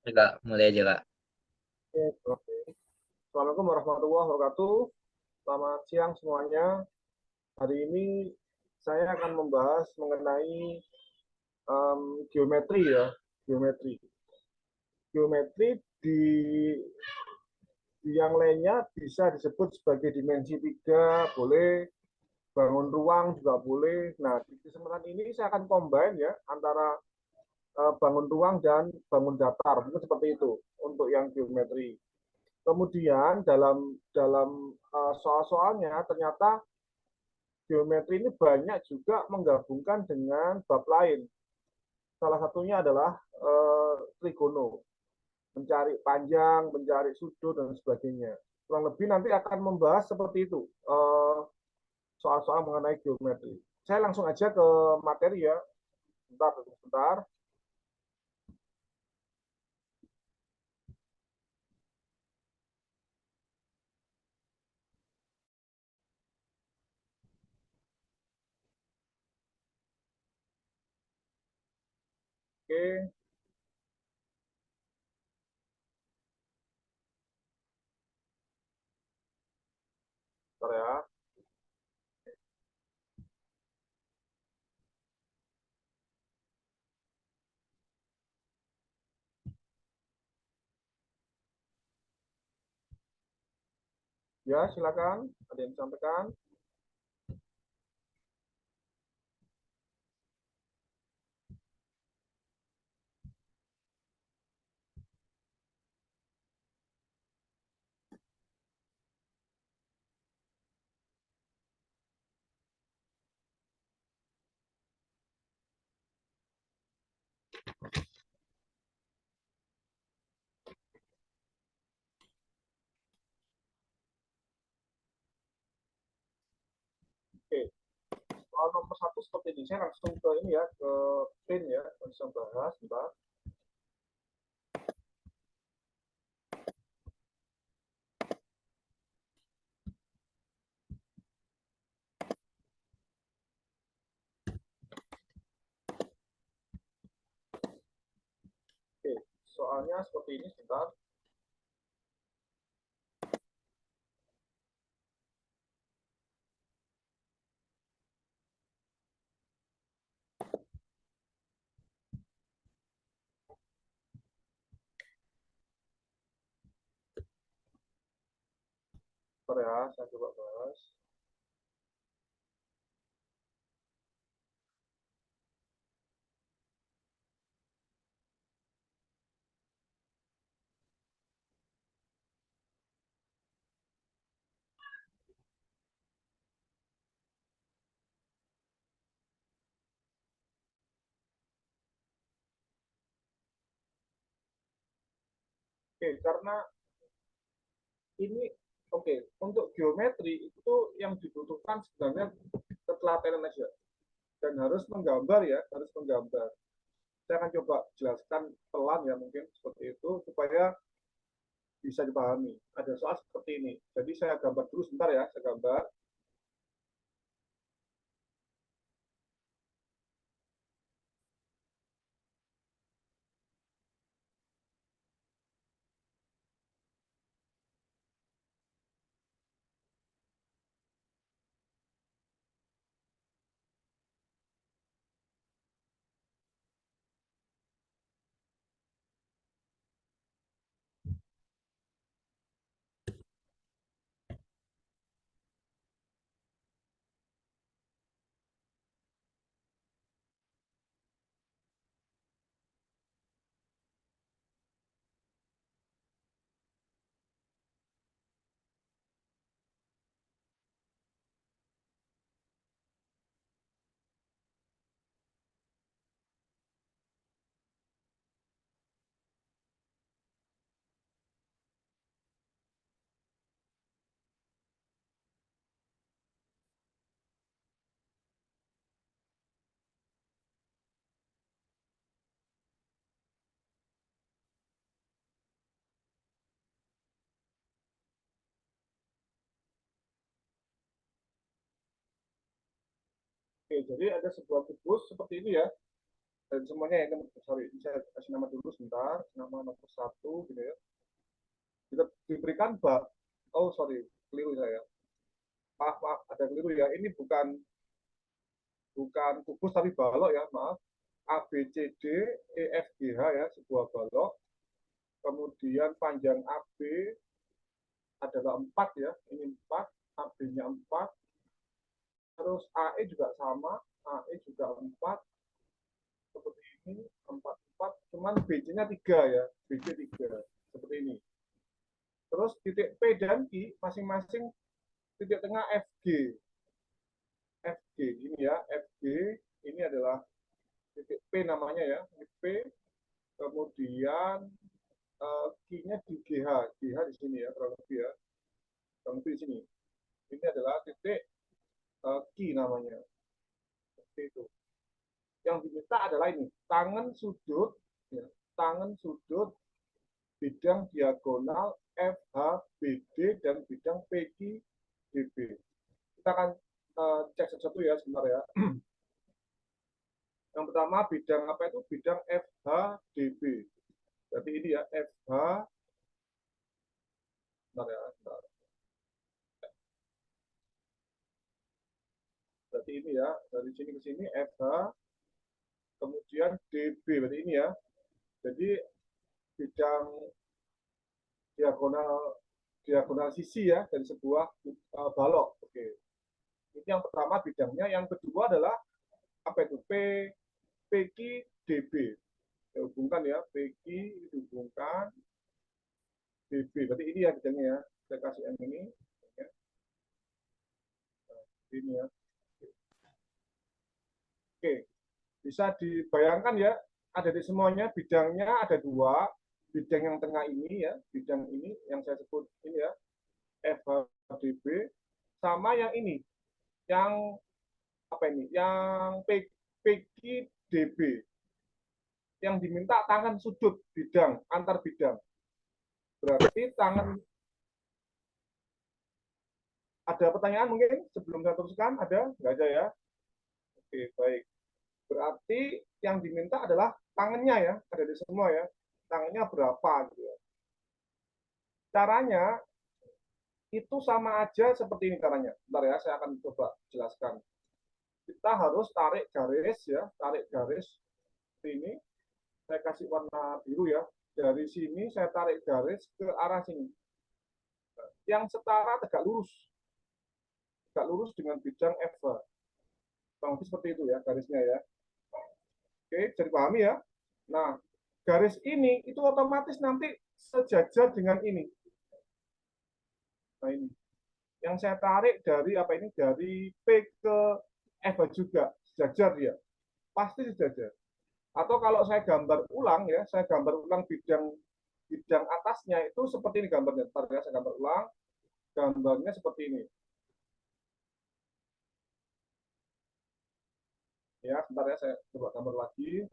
Ya, Kak, mulai aja, Kak. Oke. Assalamualaikum warahmatullahi wabarakatuh. Selamat siang semuanya. Hari ini saya akan membahas mengenai geometri ya. Geometri. Geometri di yang lainnya bisa disebut sebagai dimensi tiga, boleh bangun ruang juga boleh. Nah, di kesempatan ini saya akan combine ya antara bangun ruang dan bangun datar. Mungkin seperti itu untuk yang geometri. Kemudian dalam dalam soal-soalnya ternyata geometri ini banyak juga menggabungkan dengan bab lain. Salah satunya adalah trigono, mencari panjang, mencari sudut dan sebagainya. Kurang lebih nanti akan membahas seperti itu soal-soal mengenai geometri. Saya langsung aja ke materi ya. Bentar, bentar. Oke, bentar ya. Ya, silakan. Ada yang disampaikan? Oke, soal nomor satu seperti ini. Saya langsung ke ini ya, ke pin ya. Bisa bahas, bentar. Oke, soalnya seperti ini sebentar. Bentar ya, saya coba bahas. Oke, karena ini oke, untuk geometri itu yang dibutuhkan sebenarnya ketelatenan aja dan harus menggambar ya, harus menggambar. Saya akan coba jelaskan pelan ya mungkin seperti itu supaya bisa dipahami. Ada soal seperti ini. Jadi saya gambar dulu sebentar ya, saya gambar. Oke, jadi ada sebuah kubus seperti ini ya. Dan semuanya ya, sorry, saya kasih nama dulu sebentar, nama nomor satu, gitu ya. Kita diberikan bab, oh sorry, keliru saya. Maaf, maaf, ada keliru ya. Ini bukan bukan kubus tapi balok ya, maaf. A, B, C, D, E, F, G, H ya, sebuah balok. Kemudian panjang AB adalah 4 ya, ini 4, AB-nya 4. Terus AE juga sama, AE juga 4, seperti ini, 4, 4. Cuman BC-nya 3 ya, BC 3, seperti ini. Terus titik P dan Q masing-masing titik tengah FG. FG ini ya, FG ini adalah titik P namanya ya, ini P. Kemudian Q-nya di GH, GH di sini ya, kurang lebih ya, kurang lebih di sini. Ini adalah titik Q namanya. Seperti itu. Yang diminta adalah ini, tangan sudut, ya, tangan sudut bidang diagonal FHBD dan bidang PQDB. Kita akan cek satu-satu ya, sebentar ya. Yang pertama bidang apa itu? Bidang FHDB. Berarti ini ya, FH, sebentar ya, sebentar. Berarti ini ya, dari sini ke sini FH, kemudian DB, berarti ini ya. Jadi bidang diagonal sisi ya dari sebuah balok. Oke. Ini yang pertama bidangnya. Yang kedua adalah apa itu? PQ DB. Saya hubungkan ya, PQ dihubungkan DB. Berarti ini ya bidangnya ya. Saya kasih yang ini. Ya. Ini ya. Oke. Bisa dibayangkan ya, ada di semuanya bidangnya ada dua. Bidang yang tengah ini ya, bidang ini yang saya sebut ini ya, FHDB, sama yang ini, yang apa ini, yang PQDB, yang diminta tangan sudut bidang antar bidang. Berarti tangan, ada pertanyaan mungkin sebelum saya teruskan? Ada? Nggak ada ya? Oke, baik. Berarti yang diminta adalah tangannya ya, ada di semua ya. Tangannya berapa gitu ya. Caranya itu sama aja seperti ini caranya. Bentar ya, saya akan coba jelaskan. Kita harus tarik garis ya, tarik garis ini. Saya kasih warna biru ya. Dari sini saya tarik garis ke arah sini. Yang setara tegak lurus dengan bidang F. Kurang lebih seperti itu ya garisnya ya. Oke, bisa dipahami ya. Nah, garis ini itu otomatis nanti sejajar dengan ini. Nah ini, yang saya tarik dari apa ini, dari P ke F juga sejajar dia, pasti sejajar. Atau kalau saya gambar ulang ya, saya gambar ulang bidang bidang atasnya itu seperti ini gambarnya. Ntar ya, saya gambar ulang, gambarnya seperti ini. Ya, sebentar ya, saya coba gambar lagi.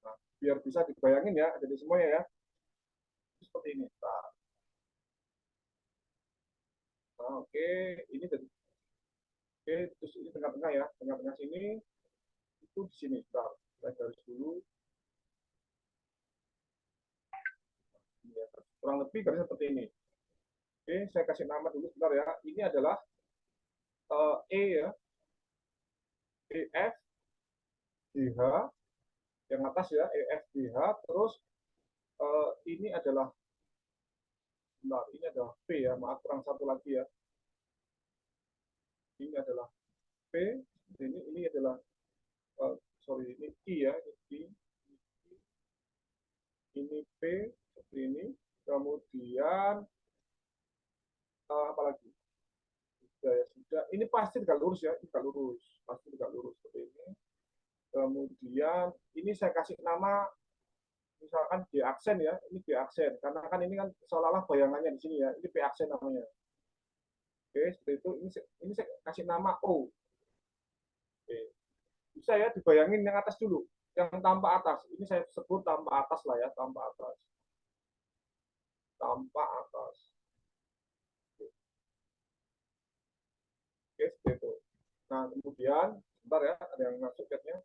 Nah, biar bisa dibayangin ya, jadi semuanya ya. Seperti ini. Nah, oke, ini jadi oke, terus ini tengah-tengah ya, tengah-tengah sini itu di sini. Bentar, saya garis dulu. Ya, kurang lebih garis seperti ini. Oke, saya kasih nama dulu sebentar ya. Ini adalah E ya, EF DH yang atas ya, EF DH. Terus ini adalah, bentar, ini adalah P ya, maaf kurang satu lagi ya. Ini adalah P, ini adalah sorry, ini I ya, ini P seperti ini. Kemudian apa lagi? Sudah ya, sudah. Ini pasti tegak lurus ya, tegak lurus, pasti tegak lurus seperti ini. Kemudian ini saya kasih nama misalkan di aksen ya, ini di aksen karena kan ini kan seolah-olah bayangannya di sini ya, ini P aksen namanya. Oke, seperti itu. Ini saya kasih nama O. Oke. Bisa ya dibayangin yang atas dulu, yang tanpa atas. Ini saya sebut tanpa atas lah ya, tanpa atas. Tanpa atas. Oke, seperti itu. Nah, kemudian, sebentar ya, ada yang masuk chatnya.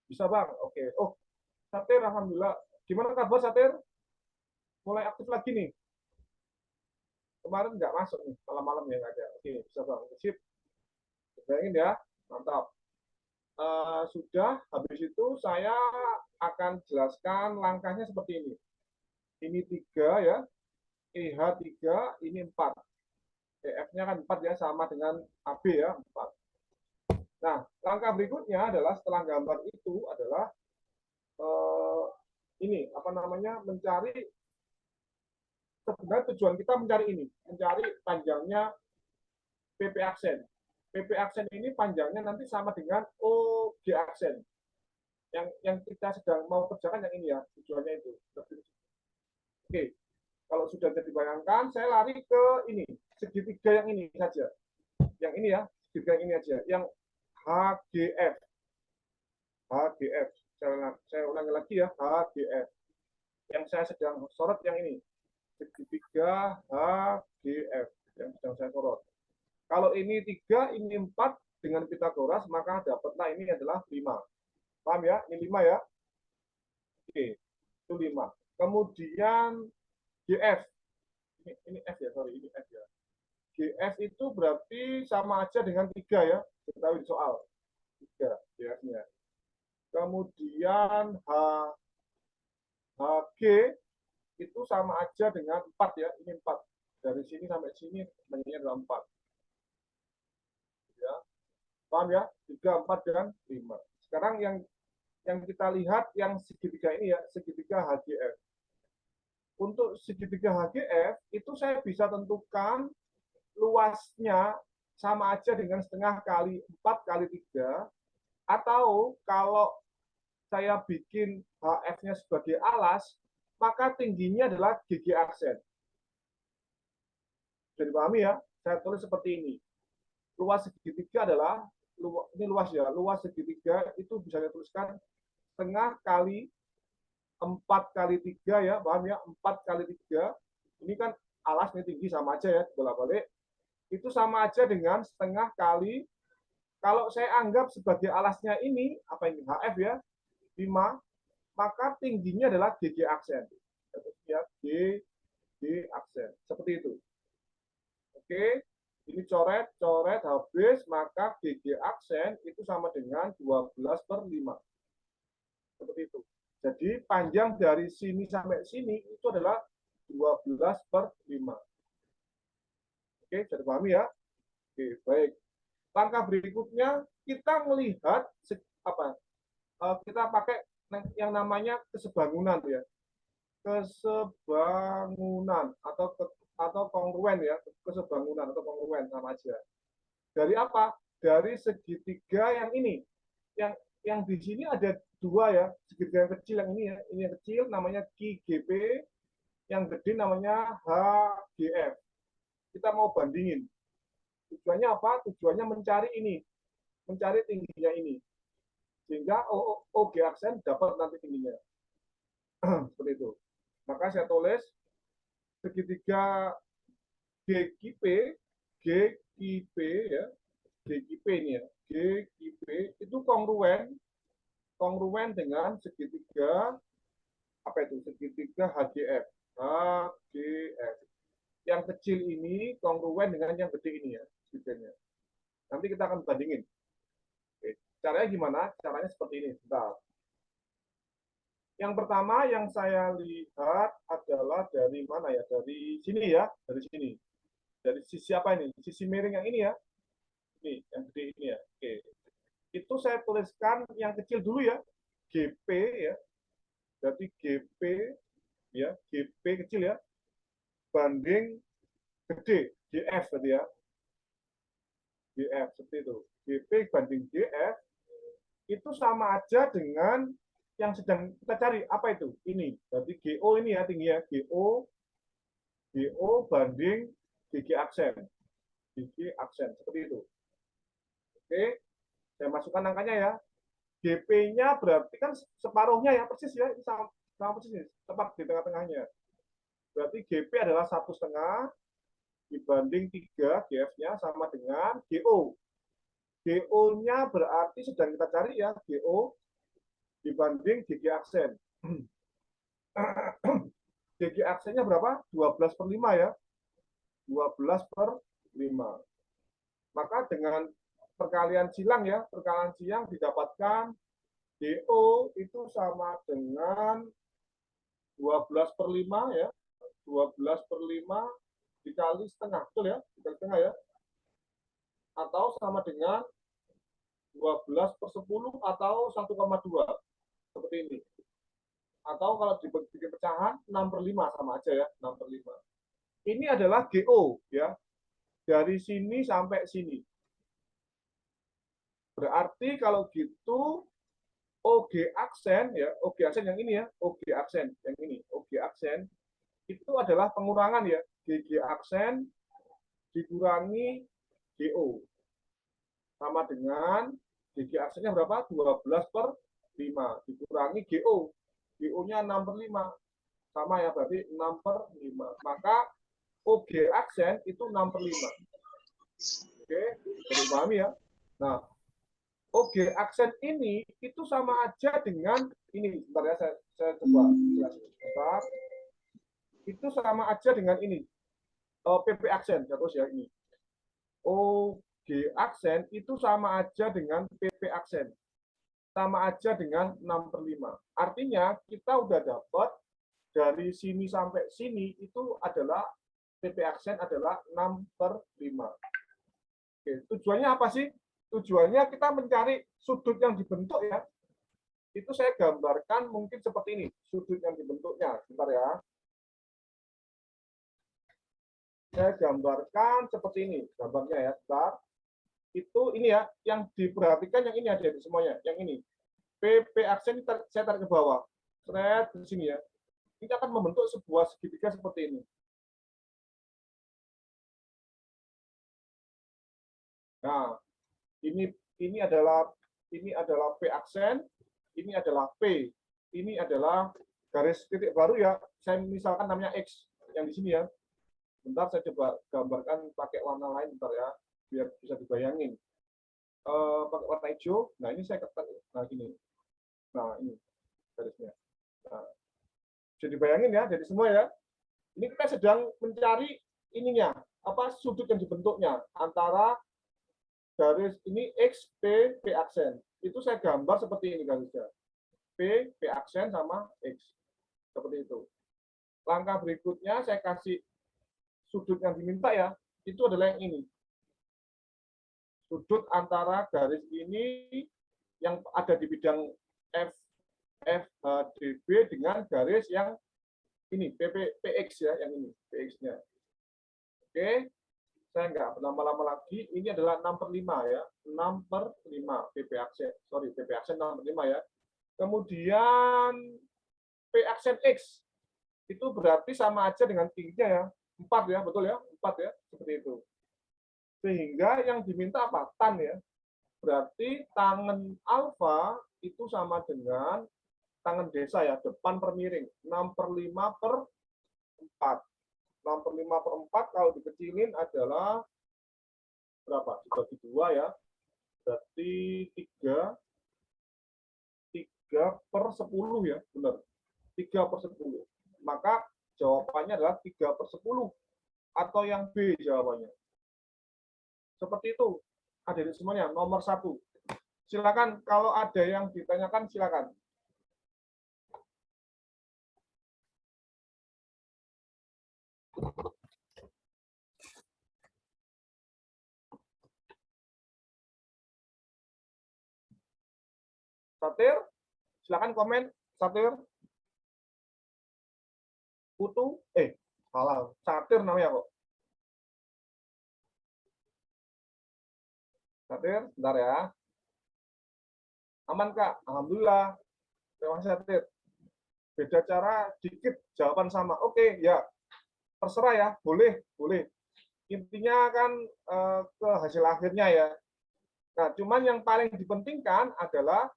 Bisa Bang, oke. Oh, Satir, Alhamdulillah. Gimana kabar Satir? Mulai aktif lagi nih. Kemarin nggak masuk nih, malam-malam ya nggak ada. Oke, bisa Bang. Sip, bayangin ya, mantap. Sudah, habis itu saya akan jelaskan langkahnya seperti ini. Ini 3 ya, EH3, ini 4. EF-nya kan 4 ya, sama dengan AB ya, 4. Nah, langkah berikutnya adalah setelah gambar itu adalah eh, ini, apa namanya, mencari, sebenarnya tujuan kita mencari ini, mencari panjangnya PP aksen. PP aksen ini panjangnya nanti sama dengan OG aksen. Yang kita sedang mau kerjakan yang ini ya, tujuannya itu. Oke, kalau sudah jadi bayangkan, saya lari ke ini, segitiga yang ini saja. Yang ini ya, segitiga yang ini aja. Yang HGF. HGF. Saya ulangi lagi ya, HGF. Yang saya sedang sorot yang ini. Segitiga HGF. Yang sedang saya sorot. Kalau ini 3, ini 4 dengan Pitagoras, maka dapatlah ini adalah 5. Paham ya? Ini 5 ya. Oke, itu 5. Kemudian GF. Ini F ya, sorry, ini F ya. GF itu berarti sama aja dengan 3 ya. Kita di soal. 3 GF-nya. Kemudian HG itu sama aja dengan 4 ya. Ini 4. Dari sini sampai sini banyaknya adalah 4. Ya. Paham ya? 3, 4, dan 5. Sekarang yang kita lihat yang segitiga ini ya, segitiga HGF. Untuk segitiga HGF itu saya bisa tentukan luasnya sama aja dengan setengah kali 4 kali 3, atau kalau saya bikin HF-nya sebagai alas, maka tingginya adalah GG aksen. Jadi pahami ya, saya tulis seperti ini. Luas segitiga adalah, ini luas ya, luas segitiga itu bisa saya tuliskan setengah kali 4 kali 3 ya, paham ya, 4 kali 3. Ini kan alas ini tinggi sama aja ya, bolak-balik. Itu sama aja dengan setengah kali, kalau saya anggap sebagai alasnya ini, apa ini, HF ya, 5, maka tingginya adalah GG aksen. Ya, GG aksen. Seperti itu. Oke, ini coret, coret, habis, maka GG aksen itu sama dengan 12/5. Seperti itu. Jadi panjang dari sini sampai sini itu adalah 12/5. Oke, bisa dipahami ya? Oke, baik. Langkah berikutnya kita melihat apa? Kita pakai yang namanya kesebangunan ya. Kesebangunan atau kongruen ya, kesebangunan atau kongruen sama aja. Dari apa? Dari segitiga yang ini. Yang di sini ada 2 ya, segitiga yang kecil yang ini ya. Ini yang kecil namanya QGP, yang gede namanya HGF. Kita mau bandingin. Tujuannya apa? Tujuannya mencari ini, mencari tingginya ini. Sehingga OG aksen dapat nanti tingginya. Seperti itu. Maka saya tulis segitiga GQP, GQP ya, GQP ini ya, GQP itu kongruen dengan segitiga apa itu? Segitiga HGF. HGF. Yang kecil ini kongruen dengan yang gede ini ya, segitiganya. Nanti kita akan bandingin. Oke. Caranya gimana? Caranya seperti ini. Bentar. Yang pertama yang saya lihat adalah dari mana ya? Dari sini ya, dari sini. Dari sisi apa ini? Sisi miring yang ini ya. Ini, yang gede ini ya. Oke. Itu saya tuliskan yang kecil dulu ya. GP ya. Berarti GP ya, GP kecil ya. Banding gede, GF tadi ya. GF seperti itu. GP banding GF itu sama aja dengan yang sedang kita cari. Apa itu? Ini. Berarti GO ini ya tinggi ya. GO banding GG aksen. GG aksen. Seperti itu. Oke. Saya masukkan angkanya ya. GP-nya berarti kan separuhnya ya. Persis ya. Sama persis. Tepat di tengah-tengahnya. Berarti GP adalah 1,5. dibanding 3, GF-nya sama dengan GO. GO-nya berarti sedang kita cari ya, GO dibanding GG aksen. GG aksennya berapa? 12/5 ya. 12/5. Maka dengan perkalian silang ya, perkalian silang didapatkan GO itu sama dengan 12/5 ya. 12/5 dikali setengah, betul ya? Dikali setengah ya. Atau sama dengan 12/10 atau 1,2. Seperti ini. Atau kalau dibikin pecahan 6/5 sama aja ya, 6/5. Ini adalah GO ya. Dari sini sampai sini. Berarti kalau gitu OG aksen ya, OG aksen yang ini ya, OG aksen yang ini, OG aksen itu adalah pengurangan ya, GG aksen dikurangi GO sama dengan GG aksennya berapa? 12/5 dikurangi GO. GO-nya 6/5 sama ya, berarti 6/5. Maka OG aksen itu 6/5. Oke, jadi pahami ya. Nah, OG aksen ini itu sama aja dengan ini. Bentar ya, saya coba jelaskan. Itu sama aja dengan ini. PP aksen, terus ya ini. OG aksen itu sama aja dengan PP aksen. Sama aja dengan 6/5. Artinya kita udah dapat dari sini sampai sini itu adalah PP aksen adalah 6/5. Oke, tujuannya apa sih? Tujuannya kita mencari sudut yang dibentuk ya. Itu saya gambarkan mungkin seperti ini, sudut yang dibentuknya. Sebentar ya. Saya gambarkan seperti ini, gambarnya ya. Sebentar. Itu ini ya, yang diperhatikan yang ini ada di semuanya, yang ini. PP aksen saya tarik ke bawah. Thread di sini ya. Ini akan membentuk sebuah segitiga seperti ini. Nah, ini adalah P aksen, ini adalah P, ini adalah garis titik baru ya. Saya misalkan namanya X yang di sini ya. Bentar saya coba gambarkan pakai warna lain bentar ya, biar bisa dibayangin. Pakai warna hijau. Nah ini saya ketat. Nah gini. Nah ini garisnya. Nah, bisa dibayangin ya, jadi semua ya. Ini kita sedang mencari ininya, apa sudut yang dibentuknya antara garis ini X, P, P aksen. Itu saya gambar seperti ini garisnya. P, P aksen sama X. Seperti itu. Langkah berikutnya saya kasih sudut yang diminta ya. Itu adalah yang ini. Sudut antara garis ini yang ada di bidang FHDB dengan garis yang ini, PX ya, yang ini, PX-nya. Oke. Saya nggak berlama-lama lagi, ini adalah 6/5 ya, 6/5 PP aksen, sorry PP aksen 6/5 ya. Kemudian P aksen X itu berarti sama aja dengan tingginya ya, 4 ya, betul ya, 4 ya, seperti itu. Sehingga yang diminta apa? Tan ya. Berarti tangan alfa itu sama dengan tangan desa ya, depan per miring, 6/5/4. 6/5/4 kalau dikecilin adalah berapa? Dibagi 2 ya. Berarti 3/10 ya, benar. 3/10. Maka jawabannya adalah 3/10 atau yang B jawabannya. Seperti itu. Hadirin semuanya, nomor 1. Silakan kalau ada yang ditanyakan silakan. Satir, silakan komen. Satir. Putu, salah. Satir namanya kok. Satir, bentar ya. Aman Kak, alhamdulillah. Terima kasih Satir. Beda cara, dikit jawaban sama. Oke, ya. Terserah ya, boleh, boleh. Intinya kan ke hasil akhirnya ya. Nah, cuman yang paling dipentingkan adalah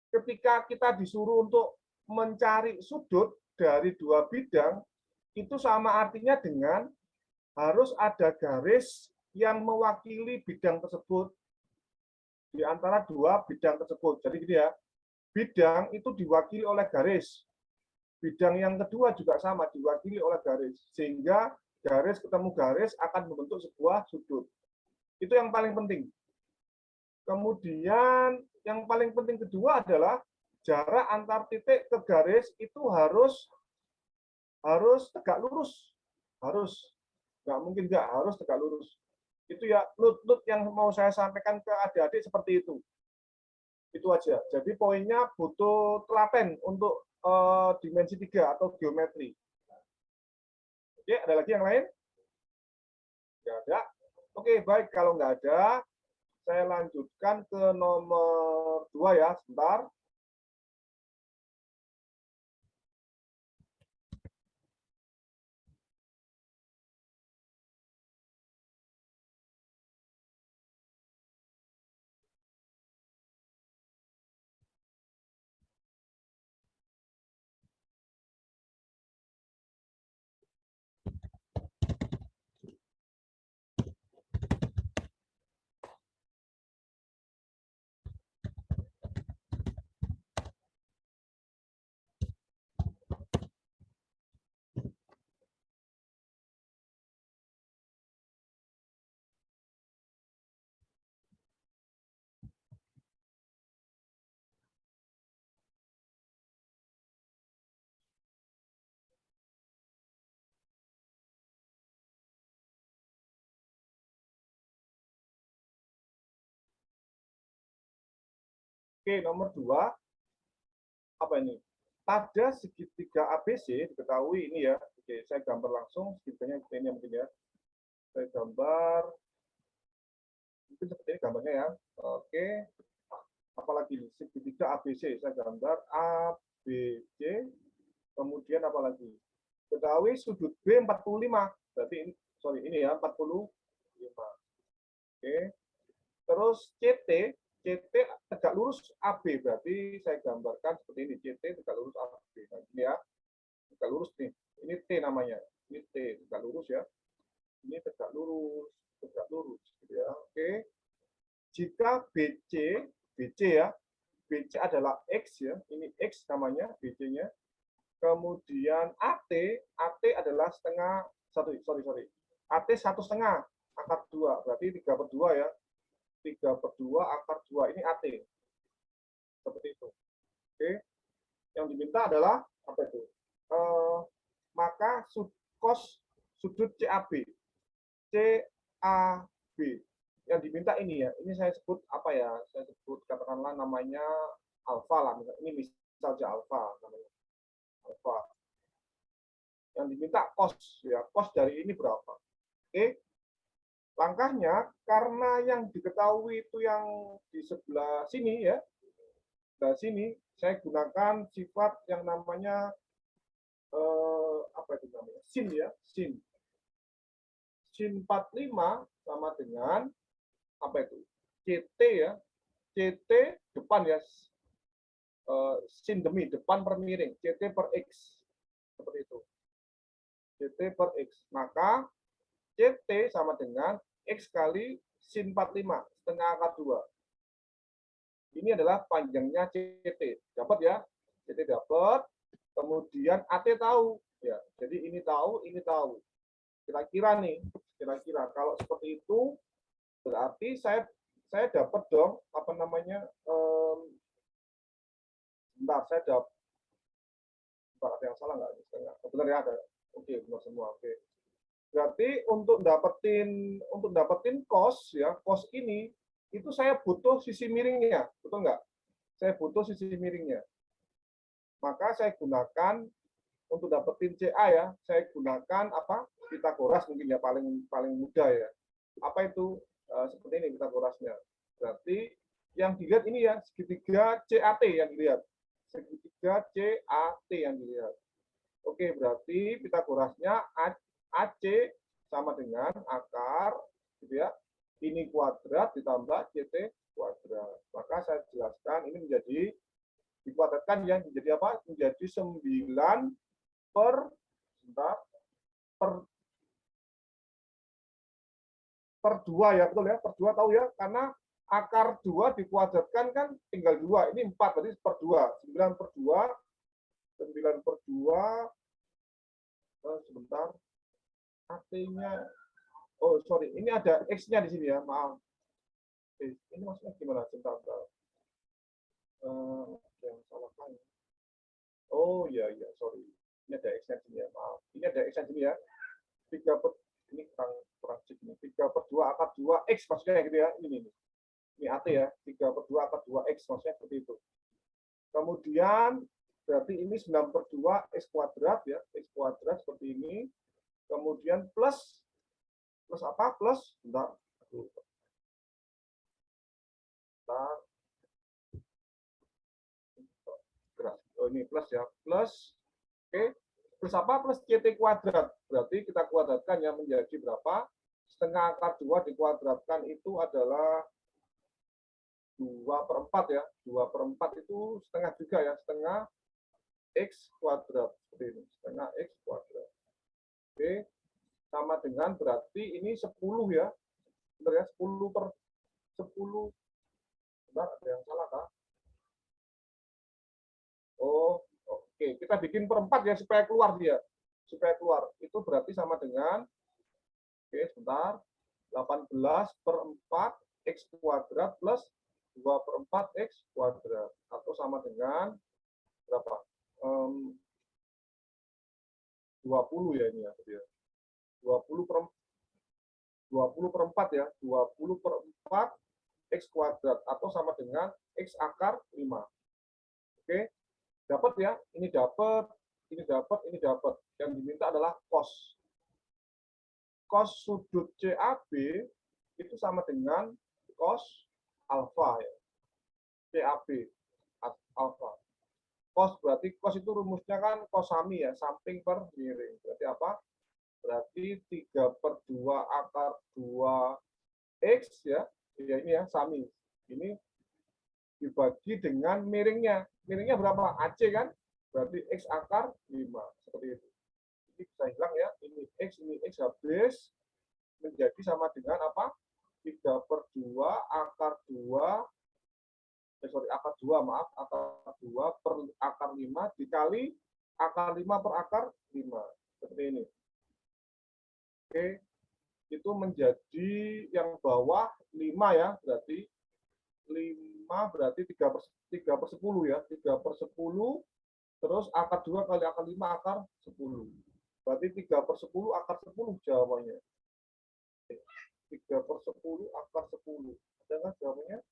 ketika kita disuruh untuk mencari sudut dari dua bidang, itu sama artinya dengan harus ada garis yang mewakili bidang tersebut di antara dua bidang tersebut. Jadi gitu ya, bidang itu diwakili oleh garis. Bidang yang kedua juga sama, diwakili oleh garis. Sehingga garis ketemu garis akan membentuk sebuah sudut. Itu yang paling penting. Kemudian yang paling penting kedua adalah jarak antar titik ke garis itu harus tegak lurus. Harus. Nggak mungkin nggak, harus tegak lurus. Itu ya nut-nut yang mau saya sampaikan ke adik-adik seperti itu. Itu aja. Jadi poinnya butuh telaten untuk dimensi 3 atau geometri. Oke, ada lagi yang lain? Nggak ada. Oke, baik. Kalau nggak ada, saya lanjutkan ke nomor 2 ya, sebentar. Oke, nomor 2, apa ini? Pada segitiga ABC, diketahui ini ya. Oke, saya gambar langsung segitiganya ini mungkin ya. Saya gambar, mungkin seperti ini gambarnya ya. Oke, apalagi segitiga ABC, saya gambar ABC, kemudian apa lagi? Ketahui sudut B 45, berarti ini, sorry, ini ya 45. Oke, terus CT tegak lurus AB, berarti saya gambarkan seperti ini, CT tegak lurus AB. Nah, ini ya, tegak lurus nih, ini T namanya, ini T, tegak lurus ya, ini tegak lurus, gitu ya. Oke, jika BC ya, BC adalah X ya, ini X namanya BC-nya, kemudian AT adalah setengah, sorry, AT 1/2 akar 2, berarti 3/2 ya, 3/2 akar 2, ini AT, seperti itu. Oke, yang diminta adalah apa itu? Maka cos sudut CAB, CAB yang diminta ini ya, ini saya sebut apa ya? Saya sebut katakanlah namanya alfa lah, ini misal saja alfa namanya, alfa. Yang diminta cos ya, cos dari ini berapa? Oke, langkahnya karena yang diketahui itu yang di sebelah sini ya, sebelah sini saya gunakan sifat yang namanya apa itu namanya? Sin ya, sin. Sin 45 sama dengan apa itu? CT ya. CT depan ya. Sin demi depan per miring, CT per X. Seperti itu. CT per X. Maka CT sama dengan X kali sin 45, setengah akar 2. Ini adalah panjangnya CT. Dapat ya? CT dapat. Kemudian AT tahu. Ya, jadi ini tahu, ini tahu. Kira-kira nih, kira-kira kalau seperti itu berarti saya dapat dong apa namanya? Bentar, saya dapat. Ada yang salah nggak? Benar ya ada. Oke, benar semua. Oke. Berarti untuk dapetin cos ya, cos ini itu saya butuh sisi miringnya, betul nggak? Saya butuh sisi miringnya. Maka saya gunakan untuk dapetin CA ya, saya gunakan apa? Pitagoras mungkin ya, paling mudah ya. Apa itu? Seperti ini Pitagorasnya. Berarti yang dilihat ini ya, segitiga CAT yang dilihat. Segitiga CAT yang dilihat. Oke, berarti Pitagorasnya AC sama dengan akar gitu ya. Ini kuadrat ditambah CT kuadrat. Maka saya jelaskan ini menjadi dikuadratkan ya, menjadi apa? Menjadi 9 per per 2 ya, betul ya, per 2 tahu ya, karena akar 2 dikuadratkan kan tinggal 2, ini 4, berarti per 2, 9 per 2, 9 per 2, sebentar, artinya, oh sorry, ini ada X-nya di sini ya, maaf. Ini maksudnya gimana? Sebentar, sebentar. Yang salah kan. Oh iya, iya, sorry. Ini ada X-nya di sini ya, maaf. Ini ada X-nya di sini ya. 3 per, ini kurang cek ini. 3 per 2 akar 2 X maksudnya gitu ya. Ini AT ya. 3 per 2 akar 2 X maksudnya seperti itu. Kemudian berarti ini 9 per 2 X kuadrat ya. X kuadrat seperti ini. Kemudian plus apa? Plus, bentar. Bentar. Oh, ini plus ya. Plus, oke. Plus apa? Plus CT kuadrat. Berarti kita kuadratkan ya menjadi berapa? Setengah akar 2 dikuadratkan itu adalah 2 per 4 ya. 2 per 4 itu setengah juga ya. Setengah X kuadrat. Seperti ini. Setengah X kuadrat. Oke. Sama dengan berarti ini 10 ya. Benar ya? 10 per 10. Benar, ada yang salah kah? Oh, oke. Kita bikin per 4 ya supaya keluar dia. Supaya keluar. Itu berarti sama dengan, oke sebentar, 18 per 4 X kuadrat plus 2 per 4 X kuadrat. Atau sama dengan berapa? 20 ya ini ya. 20 per 20 per 4 ya. 20 per 4 X kuadrat. Atau sama dengan X akar 5. Oke. Dapat ya, ini dapat, ini dapat, ini dapat. Yang diminta adalah cos. Cos sudut CAB itu sama dengan cos alfa ya. CAB alfa. Cos berarti cos itu rumusnya kan cosami ya, samping per miring. Berarti apa? Berarti 3 per 2 akar 2 X ya. Ya ini ya, sami. Ini dibagi dengan miringnya. Miringnya berapa? AC kan? Berarti X akar 5. Seperti itu. Ini bisa hilang ya. Ini X habis. Menjadi sama dengan apa? 3 per 2 akar 2. Akar 2, maaf. Akar 2 per akar 5 dikali akar 5 per akar 5. Seperti ini. Oke. Itu menjadi yang bawah 5 ya. Berarti 5 berarti 3 per 10 ya. 3 per 10 terus akar 2 kali akar 5 akar 10. Berarti 3 per 10 akar 10 jawabannya. 3 per 10 akar 10. Ada nggak jawabannya?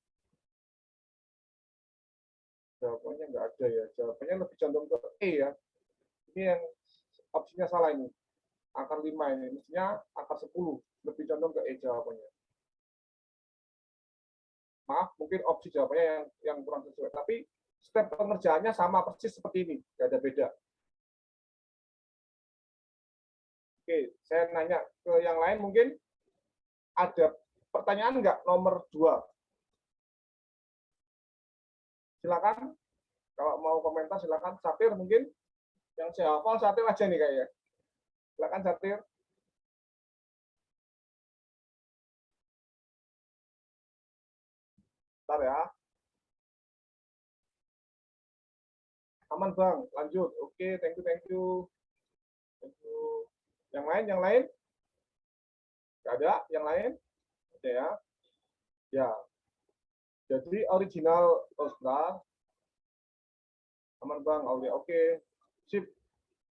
Jawabannya nggak ada ya. Jawabannya lebih condong ke E ya. Ini yang opsinya salah ini. Akar 5 ini. Mestinya akar 10. Lebih condong ke E jawabannya. Maaf, mungkin opsi jawabannya yang kurang sesuai. Tapi step pengerjaannya sama persis seperti ini. Nggak ada beda. Oke, saya nanya ke yang lain mungkin ada pertanyaan nggak nomor 2? Silakan. Kalau mau komentar silakan. Satir mungkin. Yang saya hafal Satir aja nih kayaknya. Silakan Satir. Bentar ya. Aman Bang, lanjut. Oke, thank you, thank you. Thank you. Yang lain, yang lain? Nggak ada? Yang lain? Oke ya. Ya. Jadi original, oh, sebentar. Aman Bang, oke. Sip.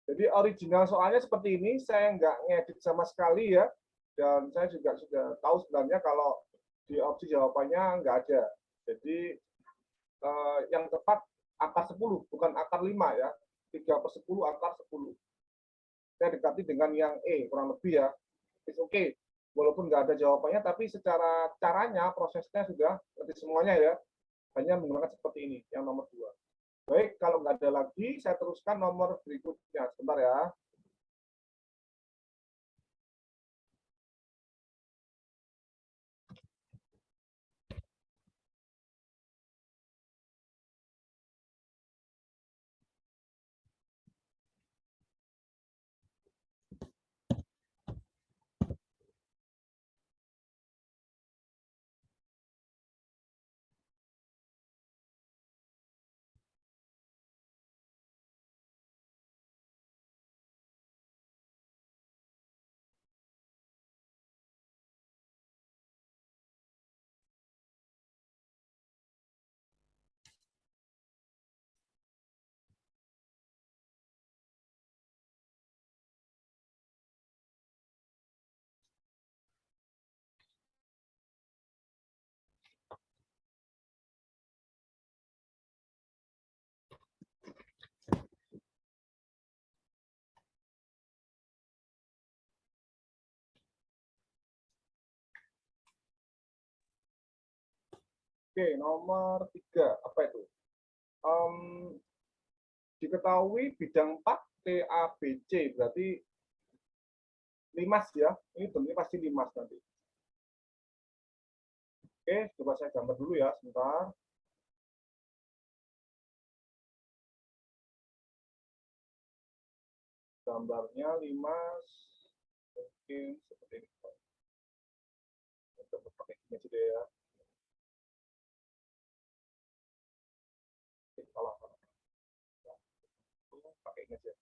Jadi original soalnya seperti ini, saya nggak ngedit sama sekali ya. Dan saya juga sudah tahu sebenarnya kalau di opsi jawabannya nggak ada. Jadi yang tepat akar 10, bukan akar 5 ya. 3 per 10 akar 10. Saya dekati dengan yang E, kurang lebih ya. It's okay. Walaupun nggak ada jawabannya, tapi secara caranya, prosesnya sudah seperti semuanya ya. Hanya menggunakan seperti ini, yang nomor 2. Baik, kalau nggak ada lagi, saya teruskan nomor berikutnya. Sebentar ya. Oke, nomor 3. Apa itu? Diketahui bidang 4 TABC, berarti limas ya. Ini bentuknya pasti limas nanti. Oke, coba saya gambar dulu ya, sebentar. Gambarnya limas. Mungkin seperti ini. Coba pakai ini aja deh ya. Oke, salah. Pakai ini aja.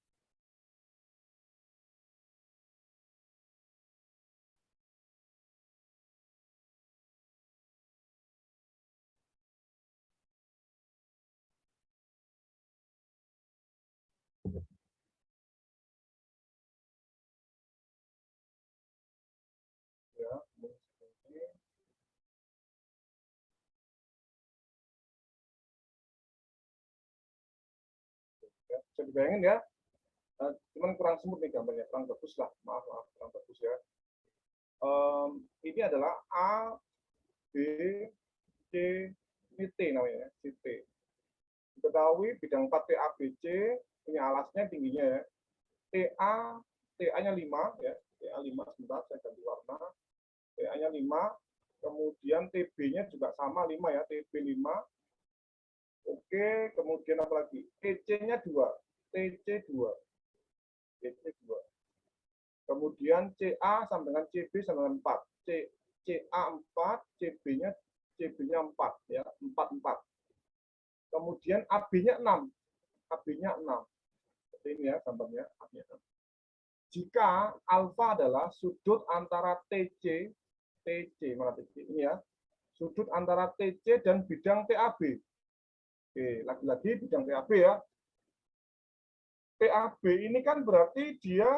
Ya, ini. Ya, bisa dibayangin ya. Cuman kurang smooth nih gambarnya, kurang bagus lah. Maaf, kurang bagus ya. Ini adalah A, B, C, ini T namanya, CT. Diketahui bidang 4 TABC, ini alasnya tingginya ya. TA-nya 5 ya, TA 5 sebentar saya ganti warna. TA-nya 5, kemudian TB-nya juga sama 5 ya, TB 5. Oke, kemudian apa lagi? TC-nya 2, TC 2. TC 2. Kemudian CA sama dengan CB sama dengan 4. CA 4, CB-nya 4 ya, 4 4. Kemudian AB-nya 6. AB-nya 6. Seperti ini ya gambarnya, AB-nya 6. Jika alfa adalah sudut antara TC mana TC ini ya, sudut antara TC dan bidang TAB. Oke, lagi-lagi bidang TAB ya. TAB ini kan berarti dia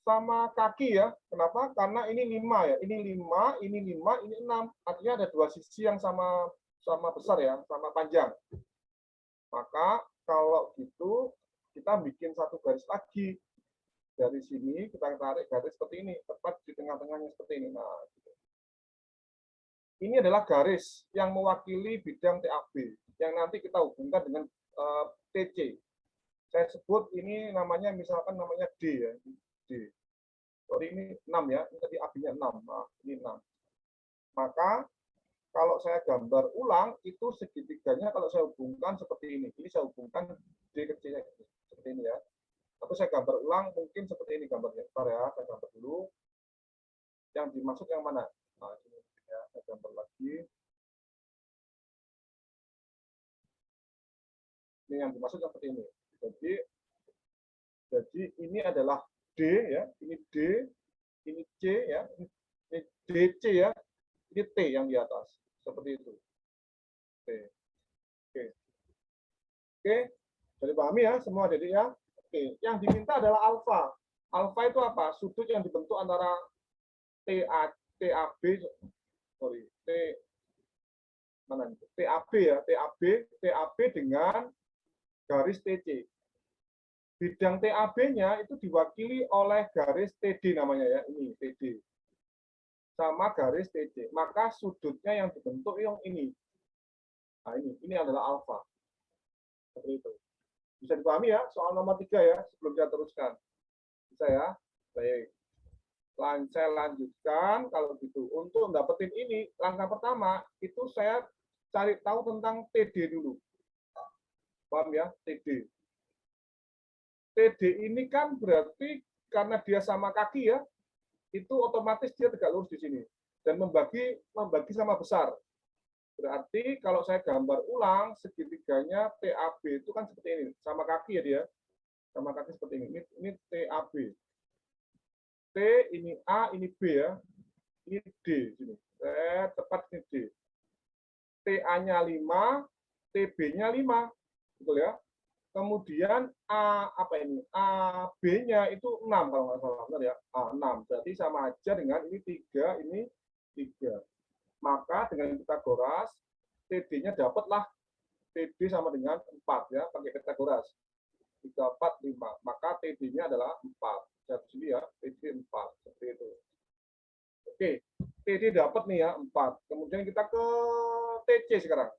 sama kaki ya. Kenapa? Karena ini 5 ya. Ini 5, ini 5, ini 6. Artinya ada dua sisi yang sama besar ya, sama panjang. Maka kalau gitu kita bikin satu garis lagi. Dari sini kita tarik garis seperti ini, tepat di tengah-tengahnya seperti ini. Nah, gitu. Ini adalah garis yang mewakili bidang TAB yang nanti kita hubungkan dengan TC. Saya sebut ini namanya misalkan namanya D ya, D. Sorry ini 6 ya, ini tadi AB-nya 6. Nah, ini 6. Maka kalau saya gambar ulang itu segitiganya kalau saya hubungkan seperti ini. Ini saya hubungkan D kecil seperti ini ya. Atau saya gambar ulang mungkin seperti ini gambarnya. Bentar ya, saya gambar dulu. Yang dimaksud yang mana? Nah, ini ya, saya gambar lagi. Ini yang dimaksud seperti ini. Jadi ini adalah D ya, ini D, ini C ya, ini DC ya, ini T yang di atas. Seperti itu. T. Oke. Oke, jadi pahami ya semua adik ya. Oke, yang diminta adalah alfa. Alfa itu apa? Sudut yang dibentuk antara TAB, sorry, mana itu? TAB ya, TAB dengan garis TC. Bidang TAB-nya itu diwakili oleh garis TD namanya ya, ini TD. Sama garis TC. Maka sudutnya yang dibentuk yang ini. Nah, ini adalah alfa. Seperti itu. Bisa dipahami ya, soal nomor 3 ya, sebelum saya teruskan. Bisa ya? Baik. Saya lanjutkan, kalau gitu. Untuk dapetin ini, langkah pertama, itu saya cari tahu tentang TD dulu. Paham ya? TD. TD ini kan berarti karena dia sama kaki ya, itu otomatis dia tegak lurus di sini. Dan membagi sama besar. Berarti kalau saya gambar ulang, segitiganya TAB itu kan seperti ini. Sama kaki ya dia. Sama kaki seperti ini. Ini TAB. T, ini A, ini B ya. Ini D. Sini. Tepat ini D. TA-nya 5, TB-nya 5. Betul ya. Kemudian A, apa ini? AB-nya itu 6 kalau nggak salah. Benar ya? A6. Berarti sama aja dengan ini 3, ini 3. Maka dengan Pitagoras, TD-nya dapatlah TD sama dengan 4 ya, pakai Pitagoras. 3, 4, 5. Maka TD-nya adalah 4. Saya sini ya, TD 4. Seperti itu. Oke, TD dapat nih ya, 4. Kemudian kita ke TC sekarang.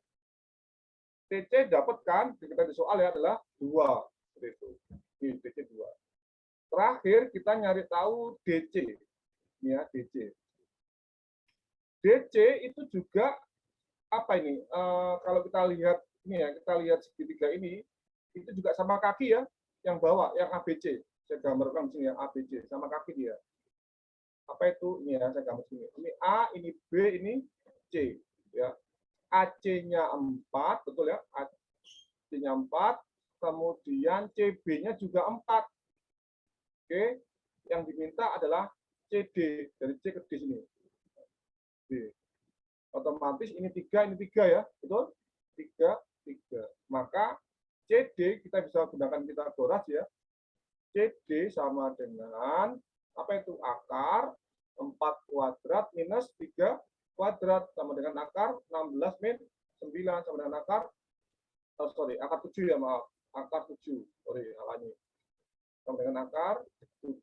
TC dapat kan, kita di soal ya adalah 2. Seperti itu. Ini TC 2. Terakhir kita nyari tahu DC. Ini ya, DC. DC itu juga apa ini? Kalau kita lihat ini ya, kita lihat segitiga ini, itu juga sama kaki ya, yang bawah, yang ABC. Saya gambarkan di sini ya, ABC, sama kaki dia. Apa itu? Ini ya, saya gambar sini. Ini A, ini B, ini C. Ya. AC-nya 4, betul ya? AC-nya 4, kemudian CB-nya juga 4. Oke, yang diminta adalah CD, dari C ke D sini. D. Otomatis ini 3 ya, betul? 3, 3. Maka CD kita bisa gunakan Pitagoras ya. CD sama dengan apa itu? Akar 4 kuadrat minus 3 kuadrat sama dengan akar 16 min 9 sama dengan akar akar 7 ya, maaf. Akar 7. Sorry, alanya. Sama dengan akar 7.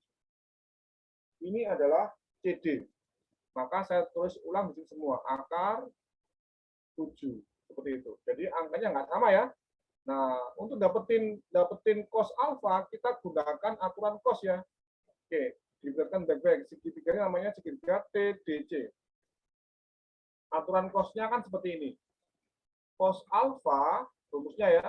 Ini adalah CD. Maka saya tulis ulang di sini semua. Akar 7. Seperti itu. Jadi angkanya nggak sama ya. Nah, untuk dapetin cos alfa, kita gunakan aturan cos ya. Oke, diberikan baik-baik. Segitiga ini namanya segitiga TDC. Aturan cosnya kan seperti ini. Cos alfa, rumusnya ya,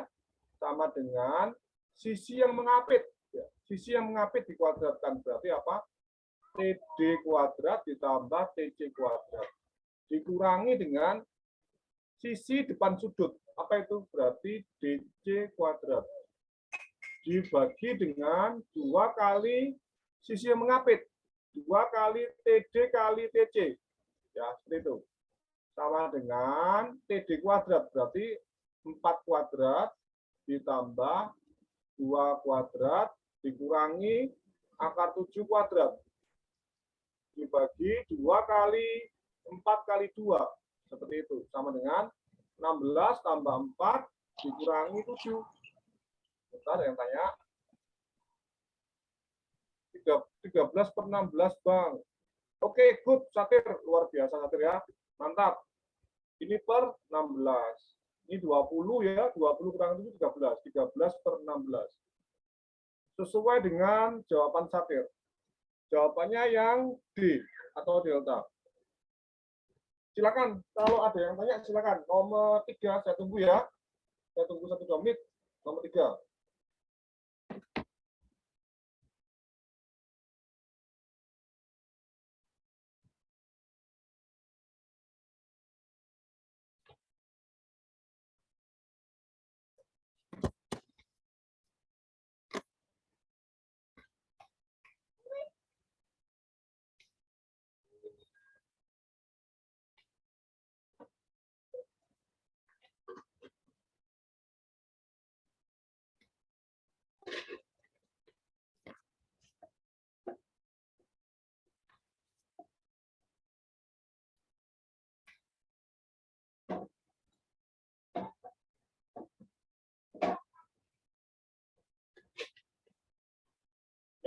sama dengan sisi yang mengapit. Ya, sisi yang mengapit dikuadratkan. Berarti apa? TD kuadrat ditambah TC kuadrat. Dikurangi dengan sisi depan sudut. Apa itu? Berarti DC kuadrat. Dibagi dengan 2 kali sisi yang mengapit. 2 kali TD kali TC. Ya, seperti itu. Sama dengan TD kuadrat. Berarti 4 kuadrat ditambah 2 kuadrat dikurangi akar 7 kuadrat. Dibagi 2 kali 4 kali 2. Seperti itu. Sama dengan 16 tambah 4 dikurangi 7. Bentar, yang tanya. 13 per 16, Bang. Oke, good, Satir. Luar biasa, Satir ya. Mantap. Ini per 16. Ini 20 ya. 20 kurang 7, 13. 13 per 16. Sesuai dengan jawaban Satir. Jawabannya yang D atau delta. Silakan, kalau ada yang tanya silakan. Nomor 3, saya tunggu ya. Saya tunggu 1-2 menit. Nomor 3.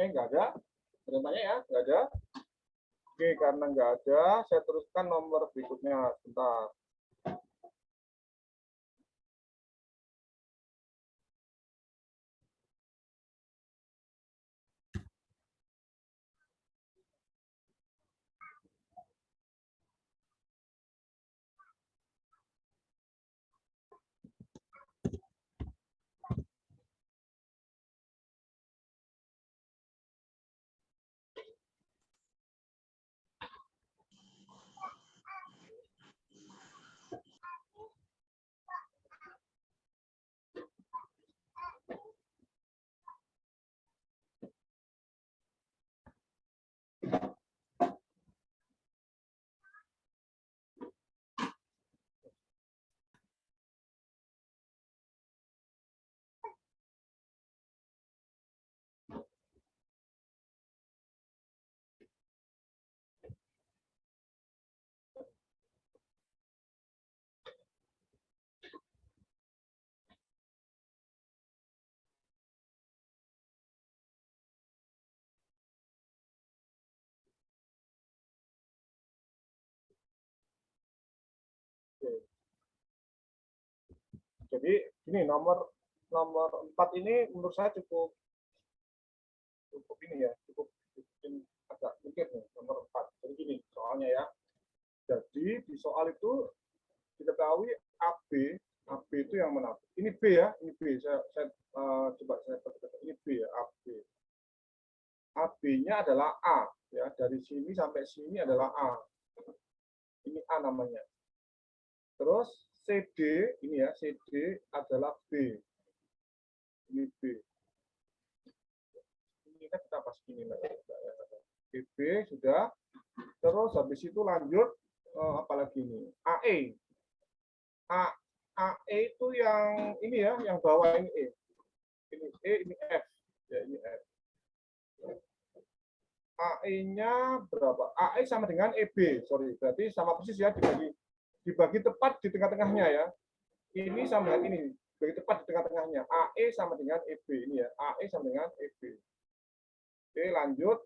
Nggak ada. Ada tanya ya? Nggak ada. Oke, karena nggak ada, saya teruskan nomor berikutnya. Sebentar. Jadi ini nomor 4 ini menurut saya cukup ini ya, cukup bikin agak mikir nih, nomor 4. Jadi gini soalnya ya. Jadi di soal itu diketahui AB itu yang mana? Ini B ya, ini B. Saya coba saya perhatikan. Ini B ya, AB. AB-nya adalah A ya, dari sini sampai sini adalah A. Ini A namanya. Terus CD ini ya, CD adalah B. Ini B. Ini kan kita pas gini lah. B sudah. Terus habis itu lanjut apalagi ini? AE. AE itu yang ini ya, yang bawah ini E. Ini E, ini F. Ya, ini F. AE-nya berapa? AE sama dengan EB. Sorry, berarti sama persis ya, dibagi tepat di tengah-tengahnya ya. Ini sama dengan ini, dibagi tepat di tengah-tengahnya. AE sama dengan EB ini ya. AE sama dengan EB. Oke, lanjut.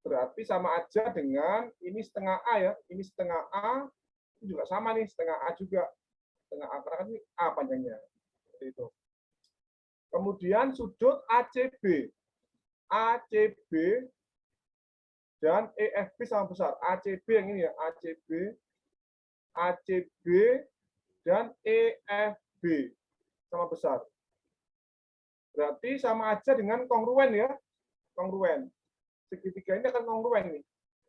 Berarti sama aja dengan ini setengah A ya. Ini setengah A, ini juga sama nih, setengah A juga. Setengah A, karena kan ini A panjangnya. Seperti itu. Kemudian sudut ACB. ACB dan EFB sama besar. ACB yang ini ya, ACB dan EFB sama besar. Berarti sama aja dengan kongruen ya. Kongruen. Segitiga ini akan kongruen nih.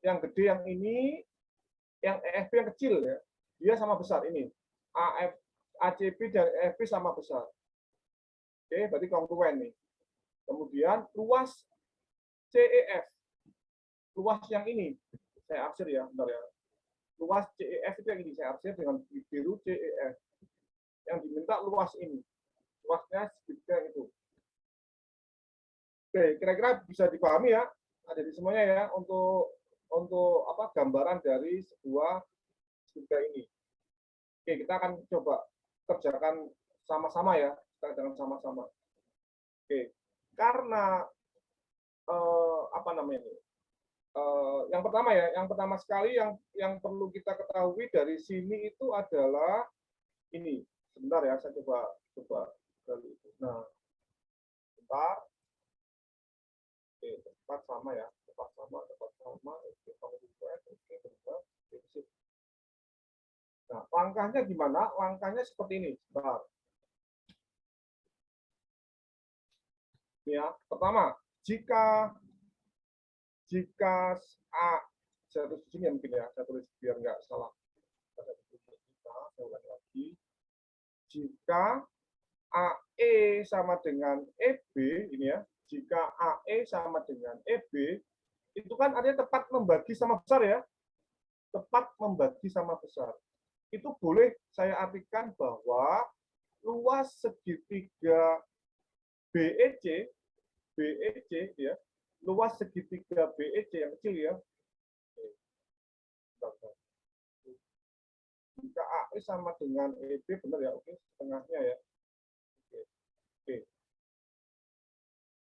Yang gede yang ini, yang EFB yang kecil ya. Dia sama besar ini. ACB dan EFB sama besar. Oke, berarti kongruen nih. Kemudian luas CEF. Luas yang ini, saya arsir ya, bentar ya. Luas CEF itu yang ini, saya arsir dengan biru CEF. Yang diminta luas ini. Luasnya segitiga itu. Oke, kira-kira bisa dipahami ya, ada di semuanya ya, untuk apa gambaran dari sebuah segitiga ini. Oke, kita akan coba kerjakan sama-sama ya, kita kerjakan sama-sama. Oke, karena apa namanya ini? Yang pertama ya, yang pertama sekali yang perlu kita ketahui dari sini itu adalah ini. Sebentar ya, saya coba dari itu. Nah, sebentar. Oke, tepat sama ya, tepat sama. Oke, berubah. Nah, langkahnya gimana? Langkahnya seperti ini. Sebentar. Ya, pertama, jika A, saya tulis di sini mungkin ya, saya tulis biar nggak salah. Saya ulangi lagi. Jika AE sama dengan EB, ini ya, jika AE sama dengan EB, itu kan artinya tepat membagi sama besar ya. Tepat membagi sama besar. Itu boleh saya artikan bahwa luas segitiga BEC ya, luas segitiga BEC yang kecil ya. Jika AE sama dengan EB, benar ya, oke, setengahnya ya. Oke.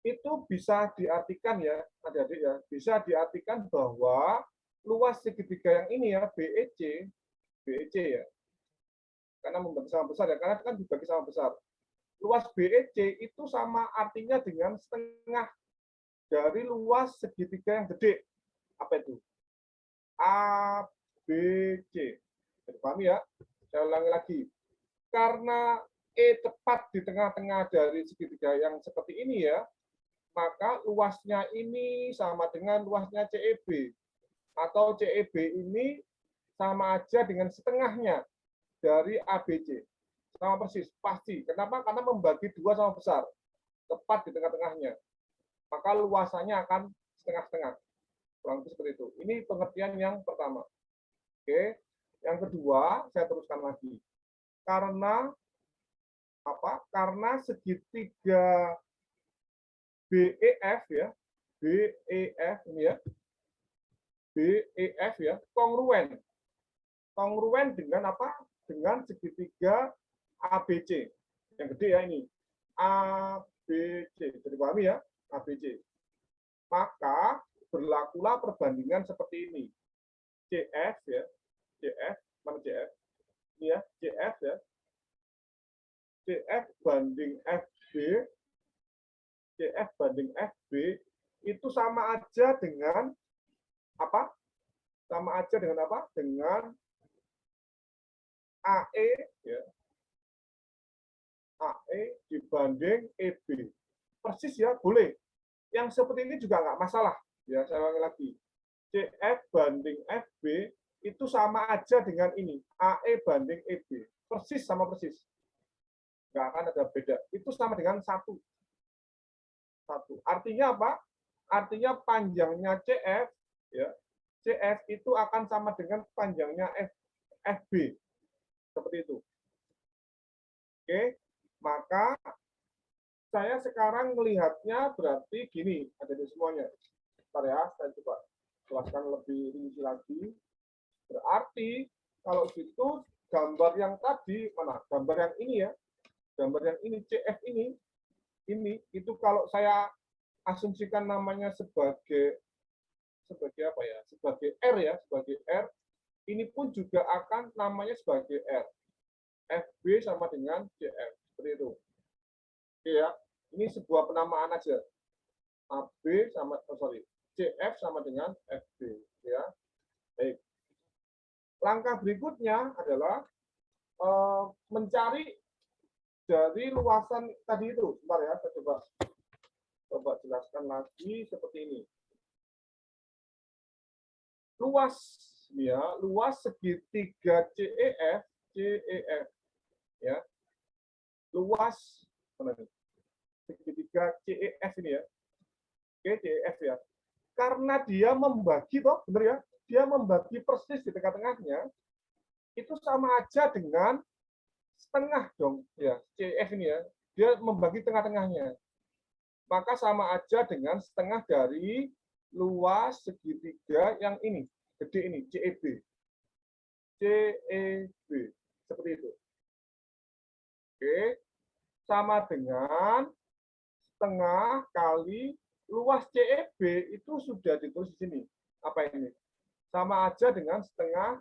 Itu bisa diartikan ya, adik-adik ya, bisa diartikan bahwa luas segitiga yang ini ya, BEC ya, karena membagi sama besar ya, karena kan dibagi sama besar. Luas BEC itu sama artinya dengan setengah dari luas segitiga yang gede. Apa itu? ABC. Dipahami ya? Saya ulangi lagi. Karena E tepat di tengah-tengah dari segitiga yang seperti ini ya, maka luasnya ini sama dengan luasnya CEB. Atau CEB ini sama aja dengan setengahnya dari ABC. Sama persis, pasti. Kenapa? Karena membagi dua sama besar. Tepat di tengah-tengahnya. Maka luasannya akan setengah-setengah. Kurang lebih seperti itu. Ini pengertian yang pertama. Oke. Yang kedua, saya teruskan lagi. Karena apa? Karena segitiga BEF ya, BEF ini ya, BEF ya, kongruen. Kongruen dengan apa? Dengan segitiga ABC. Yang gede ya ini. ABC. Jadi pahami ya? ABC. Maka berlakulah perbandingan seperti ini. CF ya, CF, mana CF? Ini ya, CF ya. CF banding FB, CF banding FB itu sama aja dengan apa? Sama aja dengan apa? Dengan AE, ya, AE dibanding EB. Persis ya, boleh. Yang seperti ini juga nggak masalah. Ya, saya ulangi lagi. CF banding FB itu sama aja dengan ini, AE banding EB. Persis sama persis. Nggak akan ada beda. Itu sama dengan satu. Artinya apa? Artinya panjangnya CF, ya, CF itu akan sama dengan panjangnya FB. Seperti itu. Oke, maka saya sekarang melihatnya berarti gini, ada di semuanya. Bentar ya, saya coba jelaskan lebih rinci lagi. Berarti kalau gitu gambar yang tadi mana? Gambar yang ini ya, gambar yang ini CF ini itu kalau saya asumsikan namanya sebagai apa ya? Sebagai R ya, sebagai R. Ini pun juga akan namanya sebagai R. FB sama dengan CF seperti itu. Oke ya, ini sebuah penamaan aja. AB sama CF sama dengan FB ya. Baik. Langkah berikutnya adalah mencari dari luasan tadi itu. Bentar ya, saya coba jelaskan lagi seperti ini. Luas ya, luas segitiga CEF ya. Luas segitiga CEF ini ya. Oke, CEF ya. Karena dia membagi toh, benar ya? Dia membagi persis di tengah-tengahnya. Itu sama aja dengan setengah dong, ya. CEF ini ya. Dia membagi tengah-tengahnya. Maka sama aja dengan setengah dari luas segitiga yang ini, gede ini, CEB. CEB. Seperti itu. Oke. Sama dengan setengah kali luas CEB itu sudah ditulis di sini. Apa ini? Sama aja dengan setengah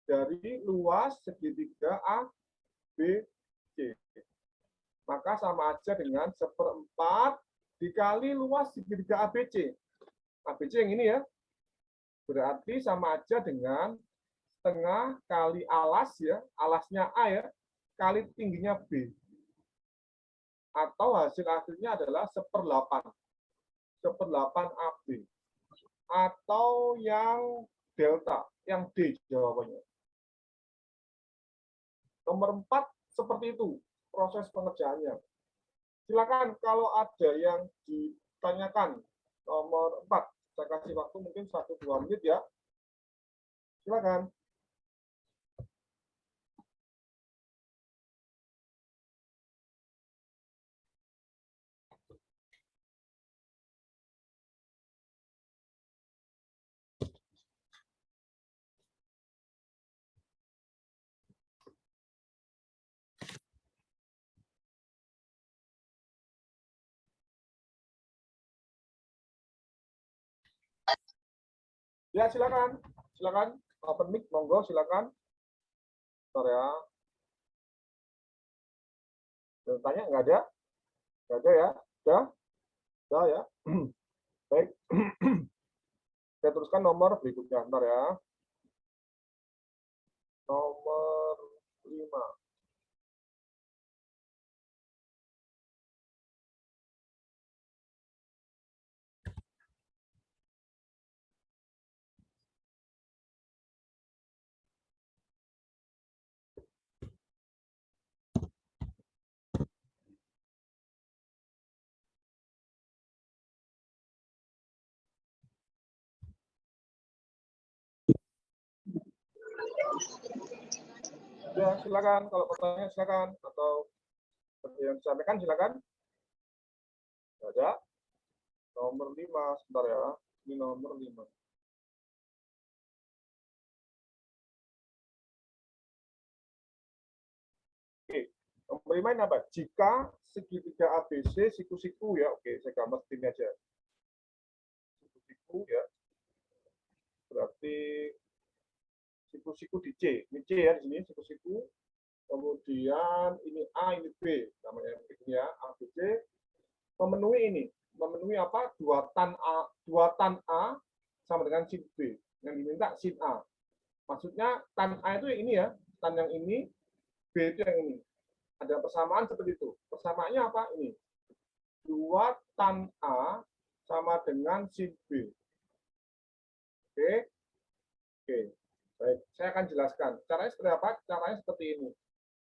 dari luas segitiga ABC. Maka sama aja dengan 1/4 dikali luas segitiga ABC. ABC yang ini ya. Berarti sama aja dengan setengah kali alas ya, alasnya A ya, kali tingginya B. Atau hasil-hasilnya adalah 1/8. 1/8 AB. Atau yang delta, yang D jawabannya. Nomor 4 seperti itu proses pengerjaannya. Silakan kalau ada yang ditanyakan. Nomor 4, saya kasih waktu mungkin 1-2 menit ya. Silakan. Ya, silakan. Silakan. Open mic, monggo, silakan. Bentar ya. Tanya nggak ada? Nggak ada ya? Sudah ya? Baik. Saya teruskan nomor berikutnya. Bentar ya. Nomor 5. Ya, silakan. Kalau pertanyaan silakan. Atau yang disampaikan silakan. Ada. Nomor 5. Sebentar ya. Ini nomor 5. Oke. Nomor 5 ini apa? Jika segitiga ABC siku-siku ya. Oke, saya gambar ini aja. Siku-siku ya. Berarti siku-siku di C. Ini C ya di sini siku-siku. Kemudian ini A, ini B, namanya ini ya, A, B, C, memenuhi ini. Memenuhi apa? Dua tan A sama dengan sin B. Yang diminta sin A. Maksudnya tan A itu yang ini ya, tan yang ini, B itu yang ini. Ada persamaan seperti itu. Persamaannya apa? Ini. 2 tan A sama dengan sin B. Oke. Oke. Baik, saya akan jelaskan. Caranya seperti apa? Caranya seperti ini.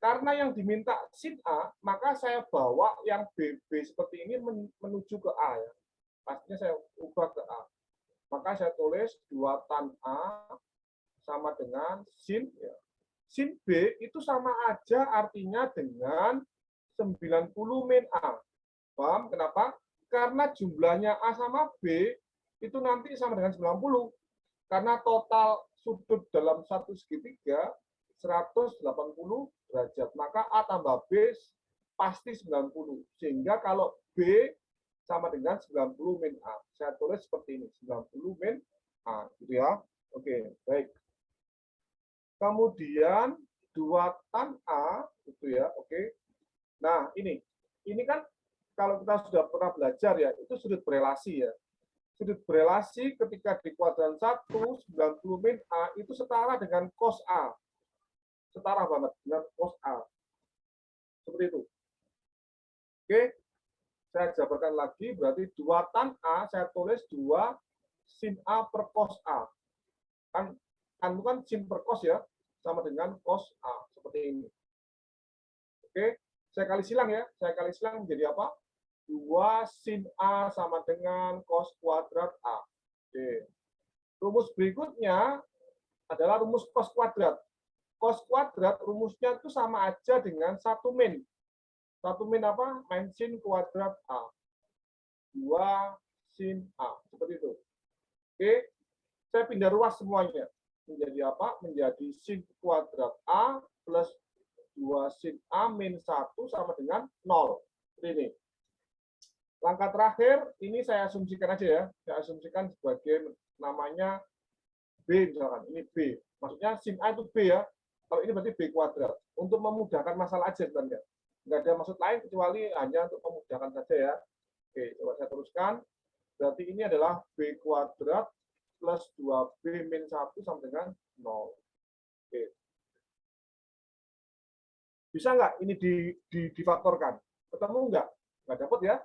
Karena yang diminta sin A, maka saya bawa yang BB seperti ini menuju ke A. Ya. Pastinya saya ubah ke A. Maka saya tulis 2 tan A sama dengan sin. Ya. Sin B itu sama aja artinya dengan 90 min A. Paham? Kenapa? Karena jumlahnya A sama B itu nanti sama dengan 90. Karena total sudut dalam satu segitiga 180 derajat. Maka A tambah B pasti 90. Sehingga kalau B sama dengan 90 min A. Saya tulis seperti ini, 90 min A. Gitu ya. Oke, baik. Kemudian 2 tan A, gitu ya. Oke. Nah, ini kan kalau kita sudah pernah belajar ya, itu sudut berelasi ya. Sudut berelasi ketika di kuadran 1, 90 min A itu setara dengan cos A. Setara banget dengan cos A. Seperti itu. Oke, saya jabarkan lagi, berarti 2 tan A, saya tulis 2 sin A per cos A. Kan bukan sin per cos ya, sama dengan cos A. Seperti ini. Oke, saya kali silang ya. Saya kali silang menjadi apa? 2 sin A sama dengan cos kuadrat A. Oke. Rumus berikutnya adalah rumus cos kuadrat. Cos kuadrat rumusnya itu sama aja dengan 1 min. 1 min apa? Min sin kuadrat A. 2 sin A. Seperti itu. Oke. Saya pindah ruas semuanya. Menjadi apa? Menjadi sin kuadrat A plus 2 sin A min 1 sama dengan 0. Seperti ini. Langkah terakhir, ini saya asumsikan aja ya. Saya asumsikan sebagai namanya B misalkan. Ini B. Maksudnya sin A itu B ya. Kalau ini berarti B kuadrat. Untuk memudahkan masalah aja sebenarnya. Nggak ada maksud lain kecuali hanya untuk memudahkan saja ya. Oke, coba saya teruskan. Berarti ini adalah B kuadrat plus 2B min 1 sama dengan 0. Oke. Bisa nggak ini difaktorkan? Ketemu nggak? Nggak dapat ya.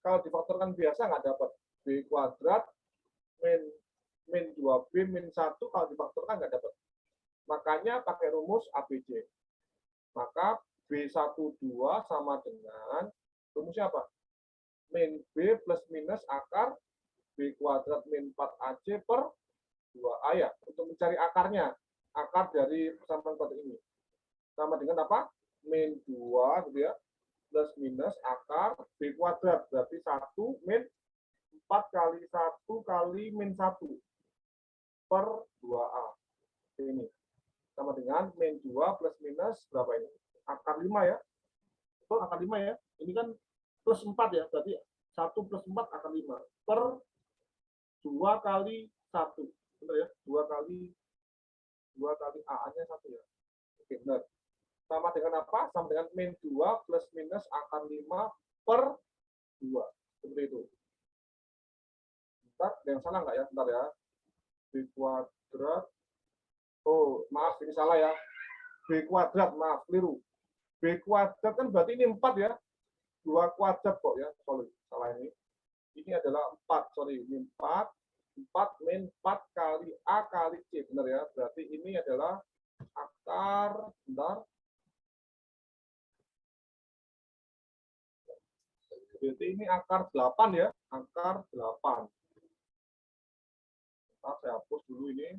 Kalau difaktorkan biasa nggak dapat. B kuadrat min 2B min 1 kalau difaktorkan nggak dapat. Makanya pakai rumus ABC. Maka B12 sama dengan rumusnya apa? Min B plus minus akar B kuadrat min 4AC per 2A ya. Untuk mencari akarnya. Akar dari persamaan kuadrat ini. Sama dengan apa? Min 2 gitu ya. Plus minus akar B kuadrat. Berarti 1 min 4 kali 1 kali min 1 per 2A. Ini. Sama dengan min 2 plus minus berapa ini? Akar 5 ya. Betul, akar 5 ya. Ini kan plus 4 ya. Berarti 1 plus 4 akar 5. Per 2 kali 1. Benar ya? 2 kali A-nya 1 ya. Oke, benar. Sama dengan apa? Sama dengan min 2 plus minus akar 5 per 2. Seperti itu. Bentar, ada yang salah nggak ya? Bentar ya. B kuadrat. Oh, maaf, ini salah ya. B kuadrat, maaf, keliru. B kuadrat kan berarti ini 4 ya. 2 kuadrat kok ya. Sorry, salah ini. Ini adalah 4, sorry. Ini 4. 4 min 4 kali A kali C. Benar ya. Berarti ini adalah akar, bentar. Berarti ini akar 8 ya. Akar 8. Bentar, saya hapus dulu ini.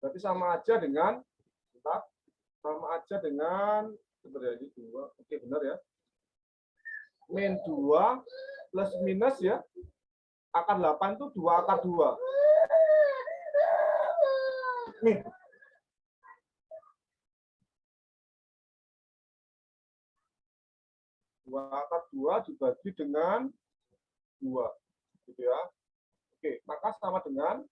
Berarti sama aja dengan, bentar, sama aja dengan, sebentar ya, ini 2. Oke, benar ya. Min 2 plus minus ya. Akar 8 itu 2 akar 2. Nih. Dua akar 2 dibagi dengan 2. Gitu ya. Oke, maka sama dengan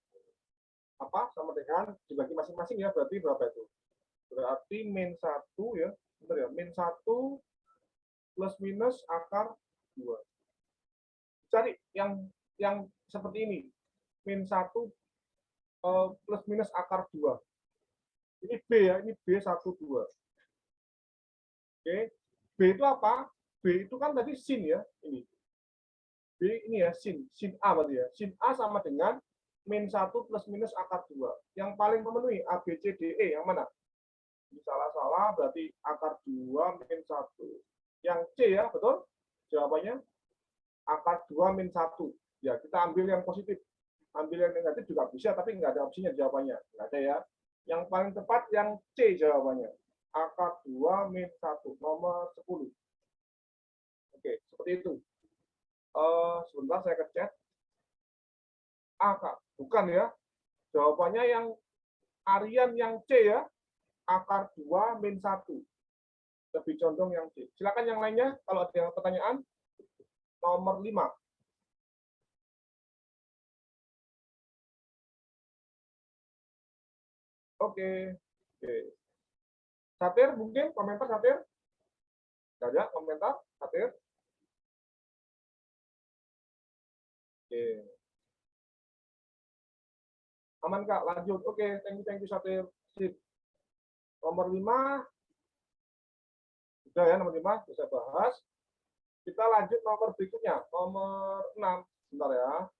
apa sama dengan dibagi masing-masing ya, berarti berapa itu? Berarti min 1 ya, benar ya, min 1 plus minus akar 2. Cari yang seperti ini. Min 1 plus minus akar 2. Ini B ya, ini B12. Oke. B itu apa? B itu kan tadi sin ya, ini. B ini ya, sin A berarti ya. Sin A sama dengan min 1 plus minus akar 2. Yang paling memenuhi A, B, C, D, E, yang mana? Ini salah-salah, berarti akar 2 min 1. Yang C ya, betul? Jawabannya akar 2 min 1. Ya, kita ambil yang positif. Ambil yang negatif juga bisa, tapi nggak ada opsinya jawabannya. Nggak ada ya. Yang paling tepat yang C jawabannya. Akar 2 min 1, nomor 10. Oke, seperti itu. Sebentar saya ke chat. Akar, bukan ya. Jawabannya yang Aryan yang C ya. Akar 2 min 1. Lebih condong yang C. Silakan yang lainnya, kalau ada yang pertanyaan. Nomor 5. Oke. Oke. Satir mungkin komentar Satir? Nggak ada komentar Satir? Oke. Aman Kak, lanjut. Oke, thank you Satir. Sip. Nomor 5 sudah ya, nomor 5 bisa bahas. Kita lanjut nomor berikutnya, nomor 6. Sebentar ya.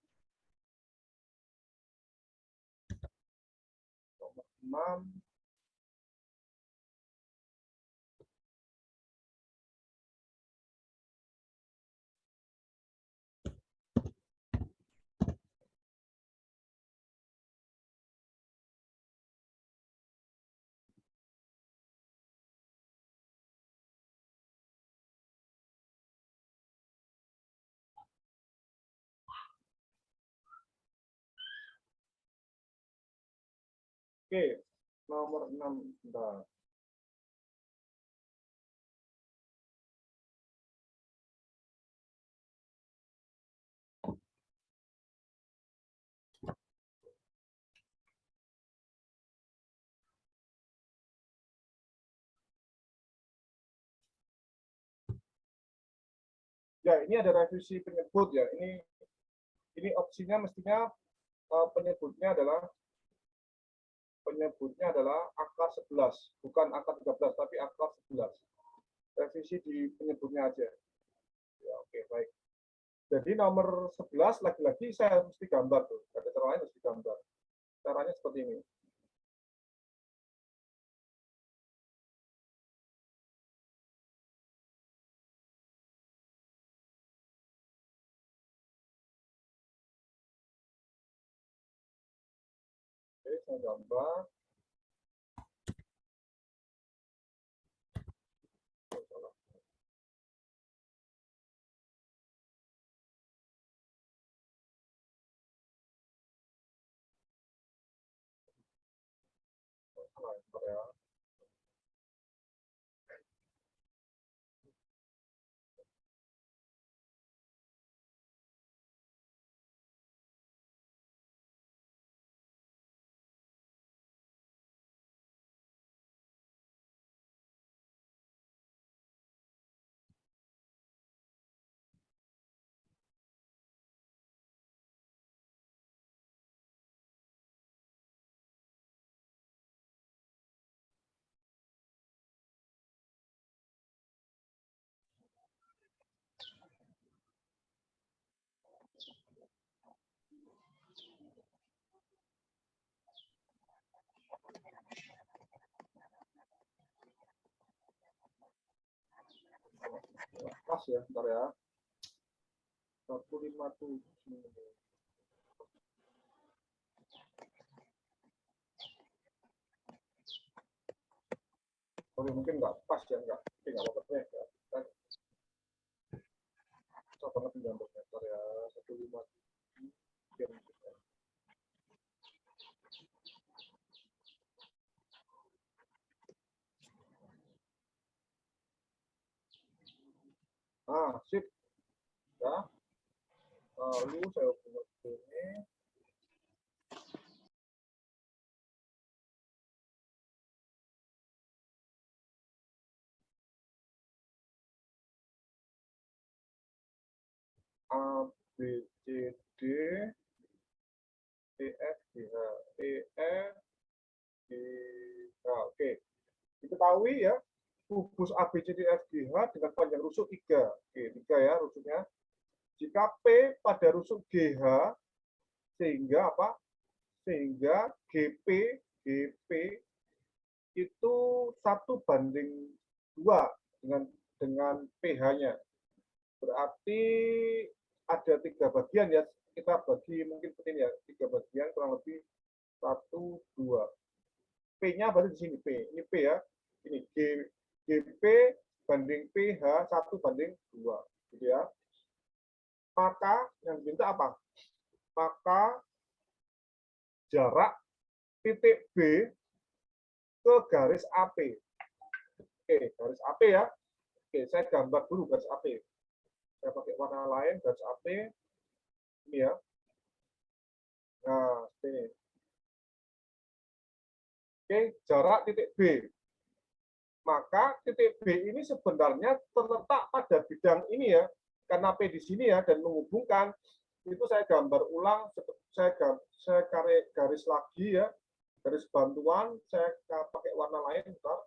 Nomor 6. Oke, nomor 6. Sebentar. Ya, ini ada revisi penyebut ya. Ini opsinya mestinya penyebutnya adalah akar 11, bukan akar 13 tapi akar 11. Revisi di penyebutnya aja. Ya, oke, baik. Jadi nomor 11 lagi-lagi saya mesti gambar tuh. Ada cara lain mesti gambar. Caranya seperti ini. Oke, saya gambar. Ya. Pas ya, bentar ya. 157. Oke, mungkin nggak pas ya, nggak. Oke, nggak apa-apa ya. Susah banget gambarnya, bentar ya. 157. Sip. Ya. Lalu saya buat ini. A, B, C, D, E, F, G, H, E, F, G, H. Oke, diketahui ya, kubus A, B, C, D, F, G, H dengan panjang rusuk 3. Oke, 3 ya rusuknya. Jika P pada rusuk GH, sehingga apa? Sehingga GP itu 1:2 dengan PH-nya. Berarti ada 3 bagian ya. Kita bagi mungkin seperti ini ya, 3 bagian kurang lebih 1, 2. P-nya berarti di sini P. Ini P ya. Ini GP banding PH 1:2. Gitu ya. Maka yang diminta apa? Maka jarak titik B ke garis AP. Oke, garis AP ya. Oke, saya gambar dulu garis AP. Saya pakai warna lain, garis AP. Ini ya. Nah, ini. Oke, jarak titik B. Maka titik B ini sebenarnya terletak pada bidang ini ya. Karena P di sini ya, dan menghubungkan. Itu saya gambar ulang, saya garis lagi ya. Garis bantuan, saya pakai warna lain. Bentar.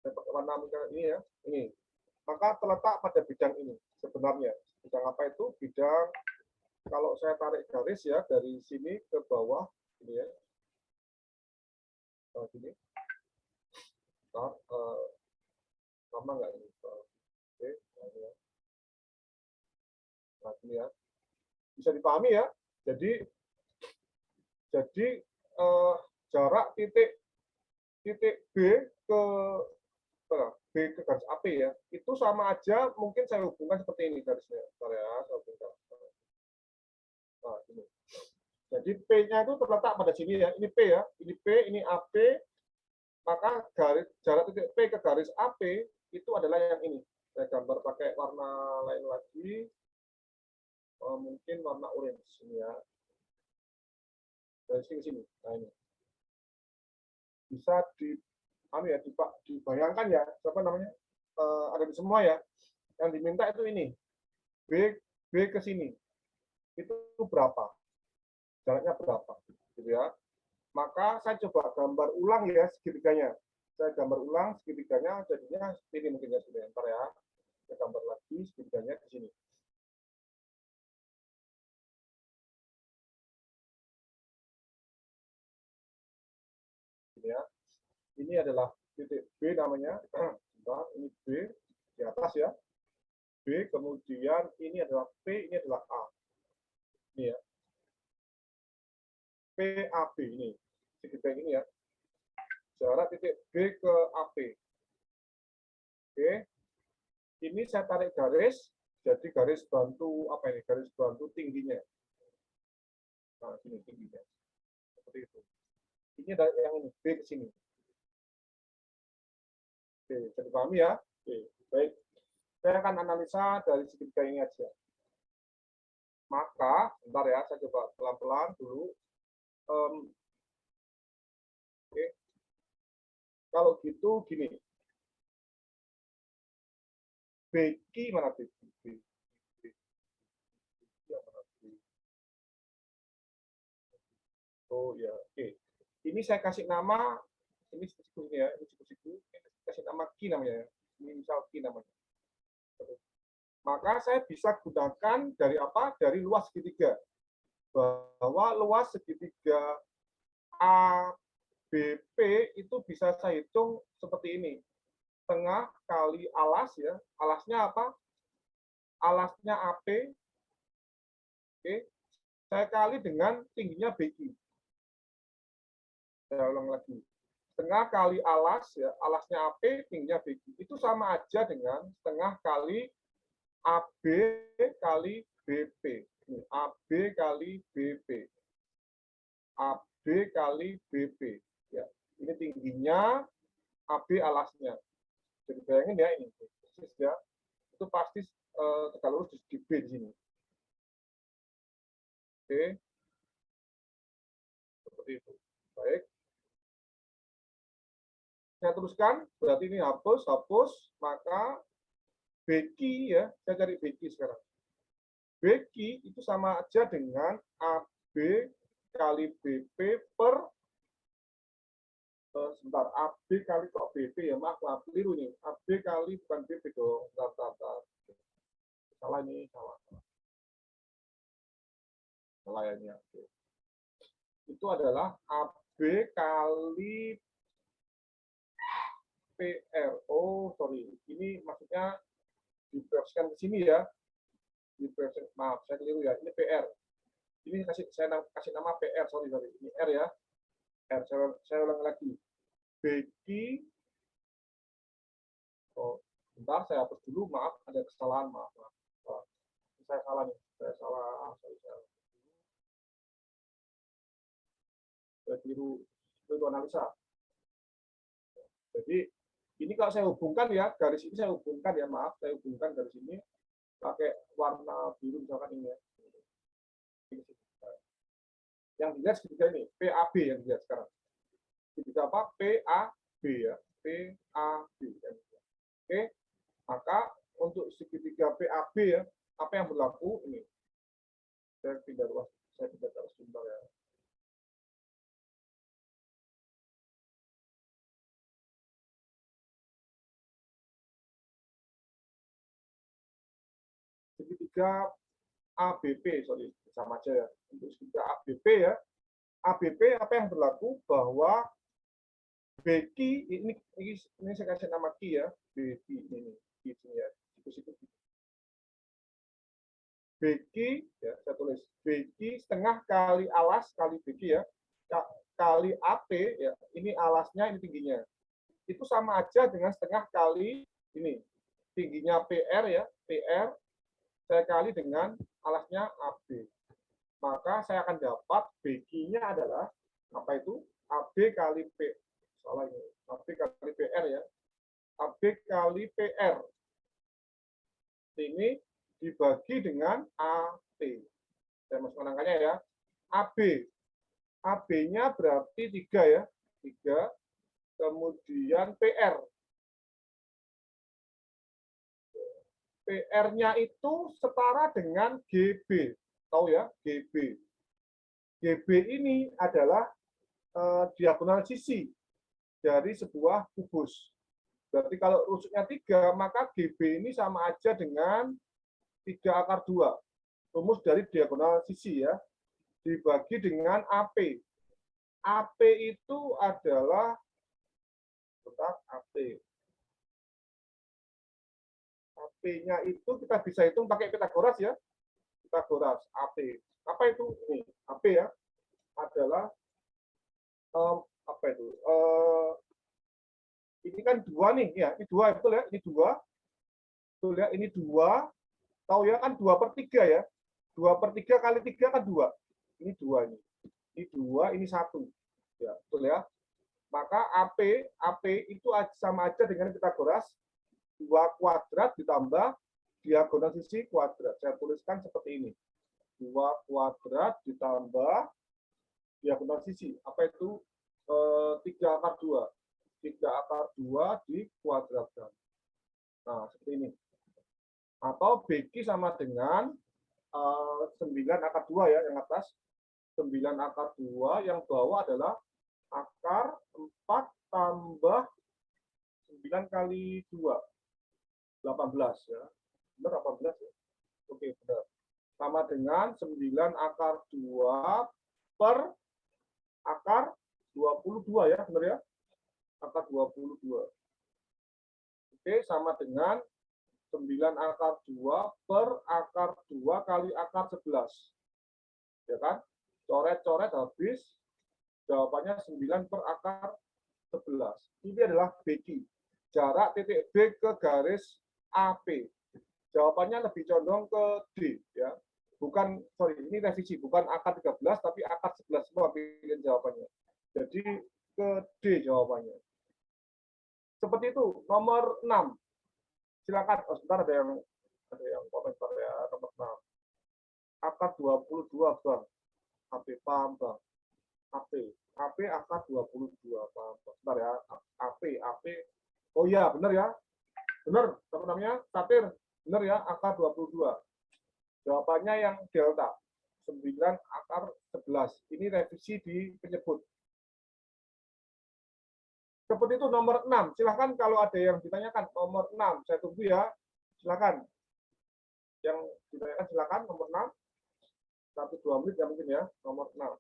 Saya pakai warna ini ya. Ini. Maka terletak pada bidang ini sebenarnya. Bidang apa itu? Bidang, kalau saya tarik garis ya dari sini ke bawah ini ya. Nah, sini. Sama nggak ini? Oke, nah ini ya. Nah, ini ya. Bisa dipahami ya. Jadi jarak titik B ke B ke garis AP ya, itu sama aja mungkin saya hubungkan seperti ini garisnya. Bentar ya, saya hubungkan. Nah, ini. Jadi P-nya itu terletak pada sini ya. Ini P ya, ini P, ini AP. Maka jarak titik P ke garis AP itu adalah yang ini. Saya gambar pakai warna lain lagi. Mungkin warna orange ini ya. Dari sini sini. Nah ini. Bisa dibayangkan ya, apa namanya? Ada di semua ya. Yang diminta itu ini. B ke sini. Itu berapa? Jaraknya berapa? Gitu ya. Maka saya coba gambar ulang ya segitiganya. Saya gambar ulang segitiganya, jadinya ini mungkin ya sebentar ya. Saya gambar lagi segitiganya di sini. Ini ya. Ini adalah titik B namanya. Nah, ini B di atas ya. B, kemudian ini adalah P, ini adalah A. Ini ya. PAB ini. Segitiga ini ya. Jarak titik B ke AP. Oke. Ini saya tarik garis, jadi garis bantu apa ini? Garis bantu tingginya. Nah, sini tingginya. Seperti itu. Ini ada yang ini, B ke sini. Oke, bisa dipahami ya? Oke, baik. Saya akan analisa dari segitiga ini aja. Maka, bentar ya, saya coba pelan-pelan dulu. Oke. Kalau gitu, gini. Beki mana Beki? Oh ya, oke. Ini saya kasih nama, ini siku ini ya, ini siku. Kasih nama Ki namanya ya. Ini misal Ki namanya. Maka saya bisa gunakan dari apa? Dari luas segitiga. Bahwa luas segitiga ABP itu bisa saya hitung seperti ini. Tengah kali alas ya. Alasnya apa? Alasnya AP. Oke. Saya kali dengan tingginya BQ. Saya ulang lagi. Tengah kali alas ya, alasnya AP, tingginya BQ. Itu sama aja dengan setengah kali AB kali BP. AB kali BP. AB kali BP. Ya, ini tingginya, AB alasnya. Jadi bayangin ya ini, persis ya. Itu pasti tegak lurus di B di sini. Oke. Seperti itu. Baik. Saya teruskan, berarti ini hapus, maka BQ ya, saya cari BQ sekarang. BQ itu sama aja dengan AB kali BP per sebentar, AB kali kok BP ya, maaf keliru nih. AB kali bukan BP dong. Bentar. Salah ini, salah ya ini. Itu adalah AB kali PR. Oh, sorry. Ini maksudnya diversikan ke sini ya. Maaf, saya keliru ya. Ini PR. Ini saya kasih nama PR, sorry. Ini R ya. R, saya ulang lagi. BQ. Oh, bentar, saya hapus dulu. Maaf, ada kesalahan. Maaf. Saya salah nih. Saya keliru analisa. Jadi ini kalau saya hubungkan ya, garis ini saya hubungkan ya, maaf, saya hubungkan garis ini pakai warna biru misalkan ini ya. Yang dilihat segitiga ini, PAB yang dilihat sekarang. Segitiga apa? PAB ya, PAB. Oke, maka untuk segitiga PAB ya, apa yang berlaku ini? Saya pindah garis sebentar ya. Segitiga ABP, sorry, sama aja ya. Untuk segitiga ABP ya, ABP apa yang berlaku bahwa BQ ini saya kasih nama Q ya, BQ ini ya, situ BQ ya, saya tulis BQ setengah kali alas kali BQ ya, kali AP ya, ini alasnya ini tingginya, itu sama aja dengan setengah kali ini tingginya PR ya, PR saya kali dengan alasnya AB. Maka saya akan dapat BQ-nya adalah apa itu? AB kali P. Salah ini. AB kali PR ya. AB kali PR. Ini dibagi dengan AT. Saya masukkan angkanya ya. AB. AB-nya berarti 3 ya. 3. Kemudian PR. PR-nya itu setara dengan GB. Tahu ya, GB. GB ini adalah diagonal sisi dari sebuah kubus. Berarti kalau rusuknya 3, maka GB ini sama aja dengan 3 akar 2. Rumus dari diagonal sisi ya. Dibagi dengan AP. AP itu adalah AP. AP-nya itu kita bisa hitung pakai Pitagoras ya. Pitagoras, AP. Apa itu? Ini, AP ya. Adalah apa itu? Ini kan 2 nih ya. Ini 2 betul ya. Ini 2. Betul ya. Ini 2. Tahu ya kan 2/3 ya. 2/3 kali 3 kan 2. Ini 2 ini. Ini 2, ini 1. Ya, betul ya. Maka AP itu sama aja dengan Pitagoras 2 kuadrat ditambah diagonal sisi kuadrat. Saya tuliskan seperti ini. 2 kuadrat ditambah diagonal sisi. Apa itu? 3 akar 2. 3 akar 2 dikuadratkan. Nah, seperti ini. Atau BQ sama dengan 9 akar 2 ya, yang atas. 9 akar 2, yang bawah adalah akar 4 tambah 9 kali 2. 18 ya. Benar 18 ya? Oke, benar. Sama dengan 9 akar 2 per akar 22 ya, benar ya? Akar 22. Oke, sama dengan 9 akar 2 per akar 2 kali akar 11. Ya kan? Coret-coret habis, jawabannya 9 per akar 11. Ini adalah BQ. Jarak titik B ke garis AP. Jawabannya lebih condong ke D. Ya. Bukan, sorry, ini revisi. Bukan akar 13, tapi akar 11 semua pilihan jawabannya. Jadi ke D jawabannya. Seperti itu. Nomor 6. Silakan. Oh, sebentar ada yang komentar ya. Nomor 6. Akar 22, Bang. AP, paham, Bang. AP akar 22, paham. Sebentar ya. AP. Oh iya, benar ya. Benar, apa namanya? Satir. Benar ya, akar 22. Jawabannya yang delta. 9 akar 11. Ini revisi di penyebut. Seperti itu nomor 6. Silahkan kalau ada yang ditanyakan nomor 6. Saya tunggu ya. Silahkan. Yang ditanyakan silahkan nomor 6. 1-2 menit ya mungkin ya. Nomor 6.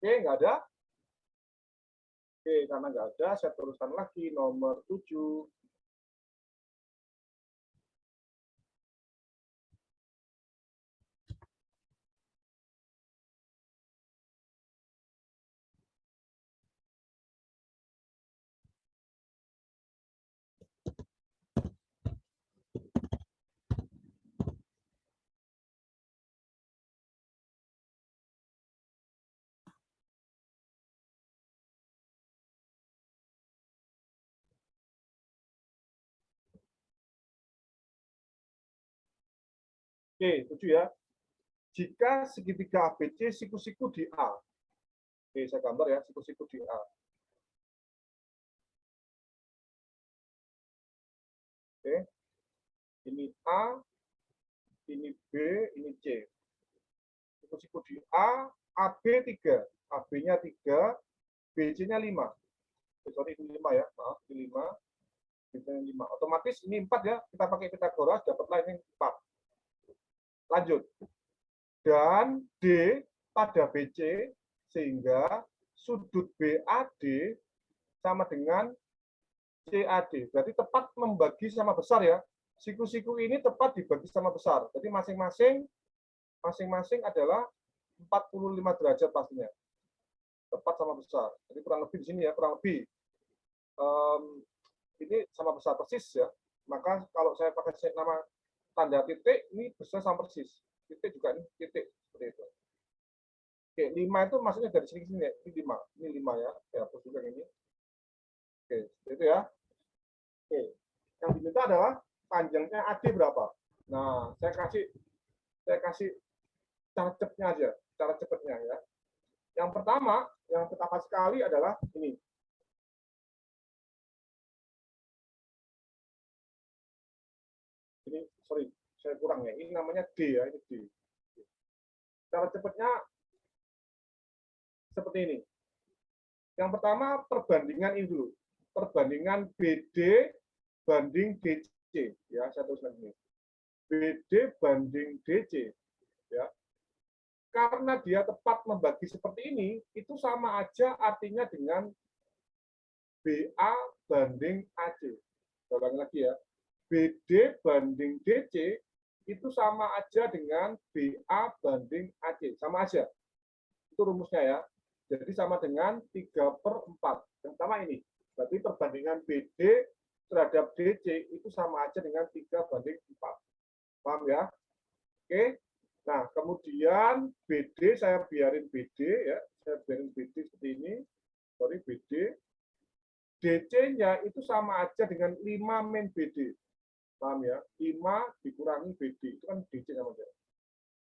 Oke, nggak ada. Oke, karena nggak ada, saya teruskan lagi nomor 7. Oke, 7 ya. Jika segitiga ABC siku-siku di A. Oke, saya gambar ya, siku-siku di A. Oke. Ini A, ini B, ini C. Siku-siku di A, AB 3. AB-nya 3, BC-nya 5. Sorry, ini 5 ya. Maaf, ini 5. BC-nya 5. Otomatis ini 4 ya. Kita pakai Pitagoras, dapatlah ini 4. Lanjut. Dan D pada BC, sehingga sudut BAD sama dengan CAD. Berarti tepat membagi sama besar ya. Siku-siku ini tepat dibagi sama besar. Jadi masing-masing adalah 45 derajat pastinya. Tepat sama besar. Jadi kurang lebih di sini ya, kurang lebih. Ini sama besar persis ya. Maka kalau saya pakai nama tanda titik, ini besar sama persis. Titik juga ini titik. Seperti itu. Oke, 5 itu maksudnya dari sini ke sini ya. Ini 5. Ini 5 ya. Ya, hapus juga ini. Oke, itu ya. Oke. Yang diminta adalah panjangnya AD berapa. Nah, saya kasih cara cepatnya aja, cara cepatnya ya. Yang pertama sekali adalah ini. Ini sorry, saya kurang ya. Ini namanya D ya, ini D. Cara cepatnya seperti ini. Yang pertama perbandingan ini dulu. Perbandingan BD banding DC ya, saya tuliskan ini. BD banding DC ya. Karena dia tepat membagi seperti ini, itu sama aja artinya dengan BA banding AC. Saya ulangi lagi ya. BD banding DC itu sama aja dengan BA banding AC. Sama aja. Itu rumusnya ya. Jadi sama dengan 3/4. Yang pertama ini. Berarti perbandingan BD terhadap DC itu sama aja dengan 3/4. Paham ya? Oke. Nah, kemudian BD saya biarin BD ya. Saya biarin BD seperti ini. Sorry, BD. DC-nya itu sama aja dengan 5 min BD. Paham ya? 5 dikurangi BD. Itu kan DC sama aja.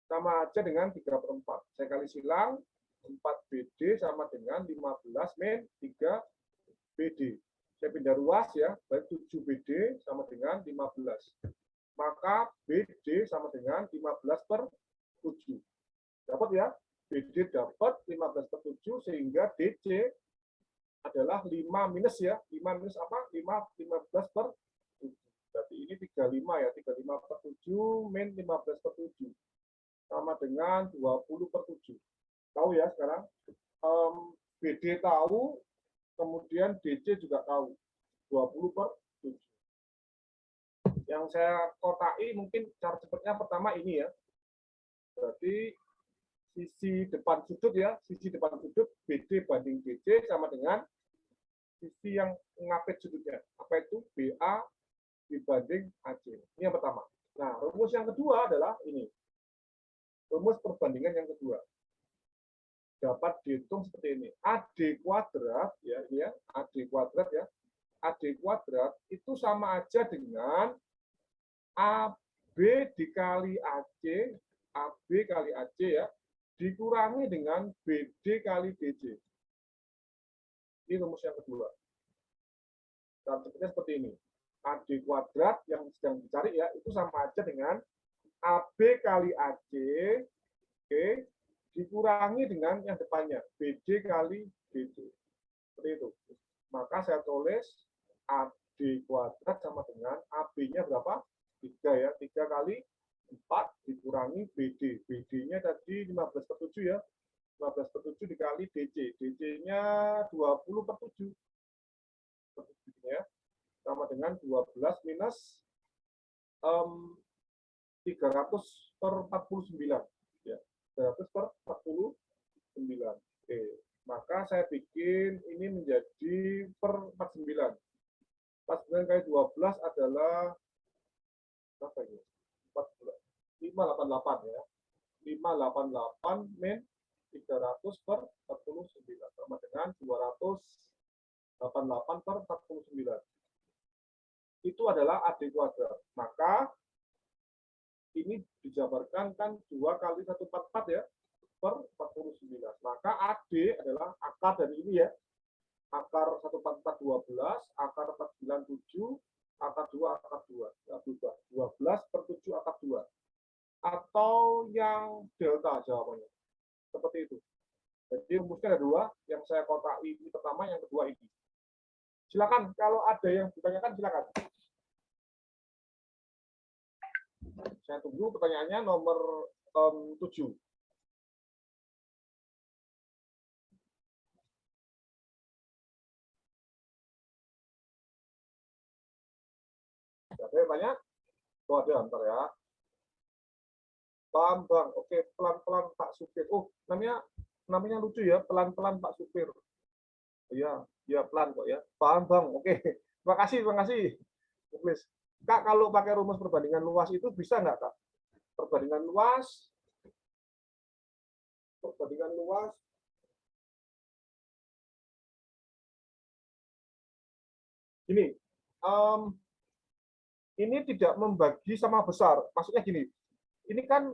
Sama aja dengan 3/4. Saya kali silang, 4 BD sama dengan 15 min 3 BD. Saya pindah ruas ya, berarti 7 BD sama dengan 15. Maka BD sama dengan 15/7. Dapat ya? BD dapat 15/7 sehingga DC adalah 5 minus ya. 5 minus apa? 15/7. Berarti ini 35 ya. 35/7 min 15/7. Sama dengan 20/7. Tahu ya sekarang? BD tahu, kemudian DC juga tahu. 20/7. Yang saya kotai mungkin cara cepatnya pertama ini ya. Berarti sisi depan sudut ya, sisi depan sudut BD banding DC sama dengan sisi yang ngapit sudutnya. Apa itu? BA dibanding AC. Ini yang pertama. Nah, rumus yang kedua adalah ini. Rumus perbandingan yang kedua. Dapat dihitung seperti ini. AD kuadrat, ya, ini ya, AD kuadrat ya. AD kuadrat itu sama aja dengan AB dikali AC, AB kali AC ya, dikurangi dengan BD kali DC. Ini rumus yang kedua. Dan sebenarnya seperti ini. AD kuadrat yang sedang dicari ya, itu sama aja dengan AB kali AC, oke, dikurangi dengan yang depannya, BD kali BD. Seperti itu. Maka saya tulis AD kuadrat sama dengan AB-nya berapa? 3 ya, 3 kali 4 dikurangi BD. BD-nya tadi 15/7 ya. 15/7 dikali DC. DC-nya 20/7. Ya. Sama dengan 12 minus 300/49. Ya. 300/49. Oke. Maka saya bikin ini menjadi per 49. 49 kali 12 adalah berapa ini? 588 ya. 588 min 300/49 sama dengan 288/49. Itu adalah AD kuadrat. Maka ini dijabarkan kan 2 kali 144 ya, per 49. Maka AD adalah akar dari ini ya. Akar 144 12, akar 497, akar 2, akar 2. Ya, berubah. 12/7 akar 2. Atau yang delta jawabannya. Seperti itu. Jadi rumusnya ada 2, yang saya kotak ini pertama, yang kedua ini. Silakan, kalau ada yang ditanyakan silakan. Saya tunggu pertanyaannya nomor 7. Ada yang tanya? Oh, ada, ntar ya. Paham, Bang. Oke, pelan-pelan Pak Supir. Oh, namanya lucu ya, pelan-pelan Pak Supir. Iya, ya pelan kok ya. Paham, Bang. Oke. Terima kasih, terima kasih. Please. Kak, kalau pakai rumus perbandingan luas itu bisa nggak, Kak? Perbandingan luas. Perbandingan luas. Gini, ini tidak membagi sama besar. Maksudnya gini, ini kan,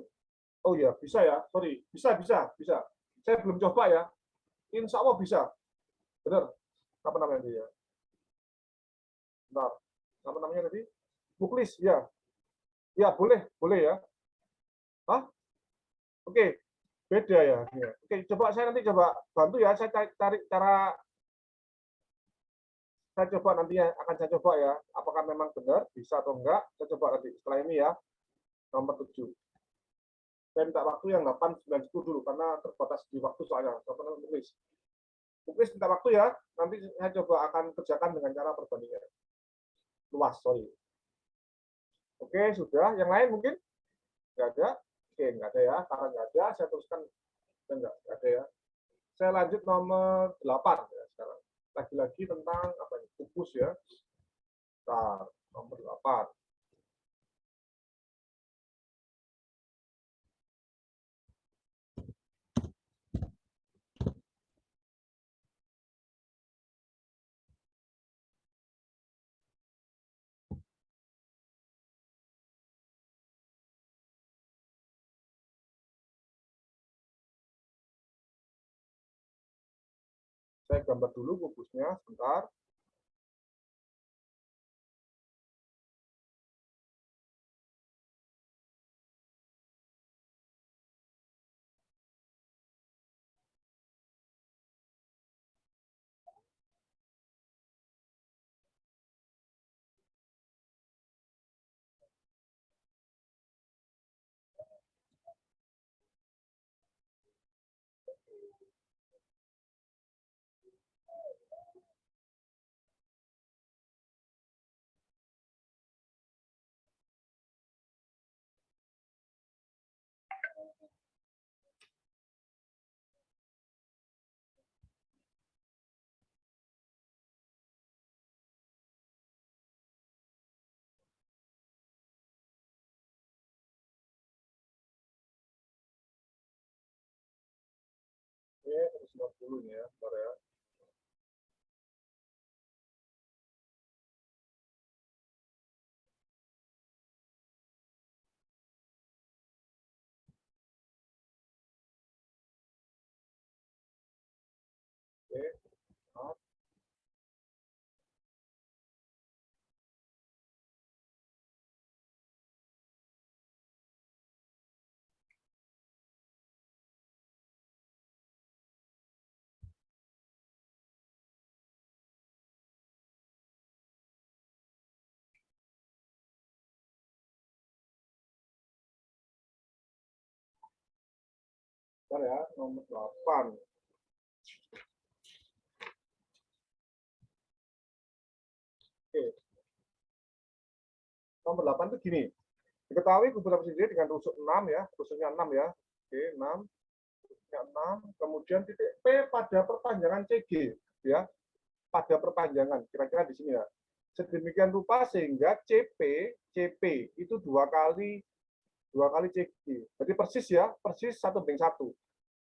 oh ya, bisa ya, sorry. Bisa. Saya belum coba ya. Insya Allah bisa. Benar. Apa namanya dia? Bentar. Apa namanya tadi? Buklis, ya. Ya, boleh ya. Hah? Oke, beda ya. Oke, coba saya nanti coba bantu ya. Saya cari cara, saya coba nantinya akan saya coba ya. Apakah memang benar, bisa atau enggak. Saya coba nanti setelah ini ya. Nomor 7. Saya minta waktu yang 8, 9, 10 dulu, karena terbatas di waktu soalnya. Contohnya Buklis. Buklis minta waktu ya. Nanti saya coba akan kerjakan dengan cara perbandingan. Luas, sorry. Oke, sudah. Yang lain mungkin? Nggak ada? Oke, nggak ada ya. Karena nggak ada, saya teruskan. Nggak ada ya. Saya lanjut nomor 8 ya sekarang. Lagi-lagi tentang apa ini? Kubus ya. Nah, nomor 8. Saya gambar dulu kubusnya sebentar. Oke, 150 ya, bentar ya. Bentar ya, nomor 8. Oke. Nomor 8 itu gini. Diketahui kubu sendiri dengan rusuk 6 ya, rusuknya 6 ya. Oke, 6. Rusuknya 6. Kemudian titik P pada perpanjangan CG ya. Pada perpanjangan, kira-kira di sini ya. Sedemikian rupa sehingga CP itu dua kali CG. Berarti persis ya, persis 1/1.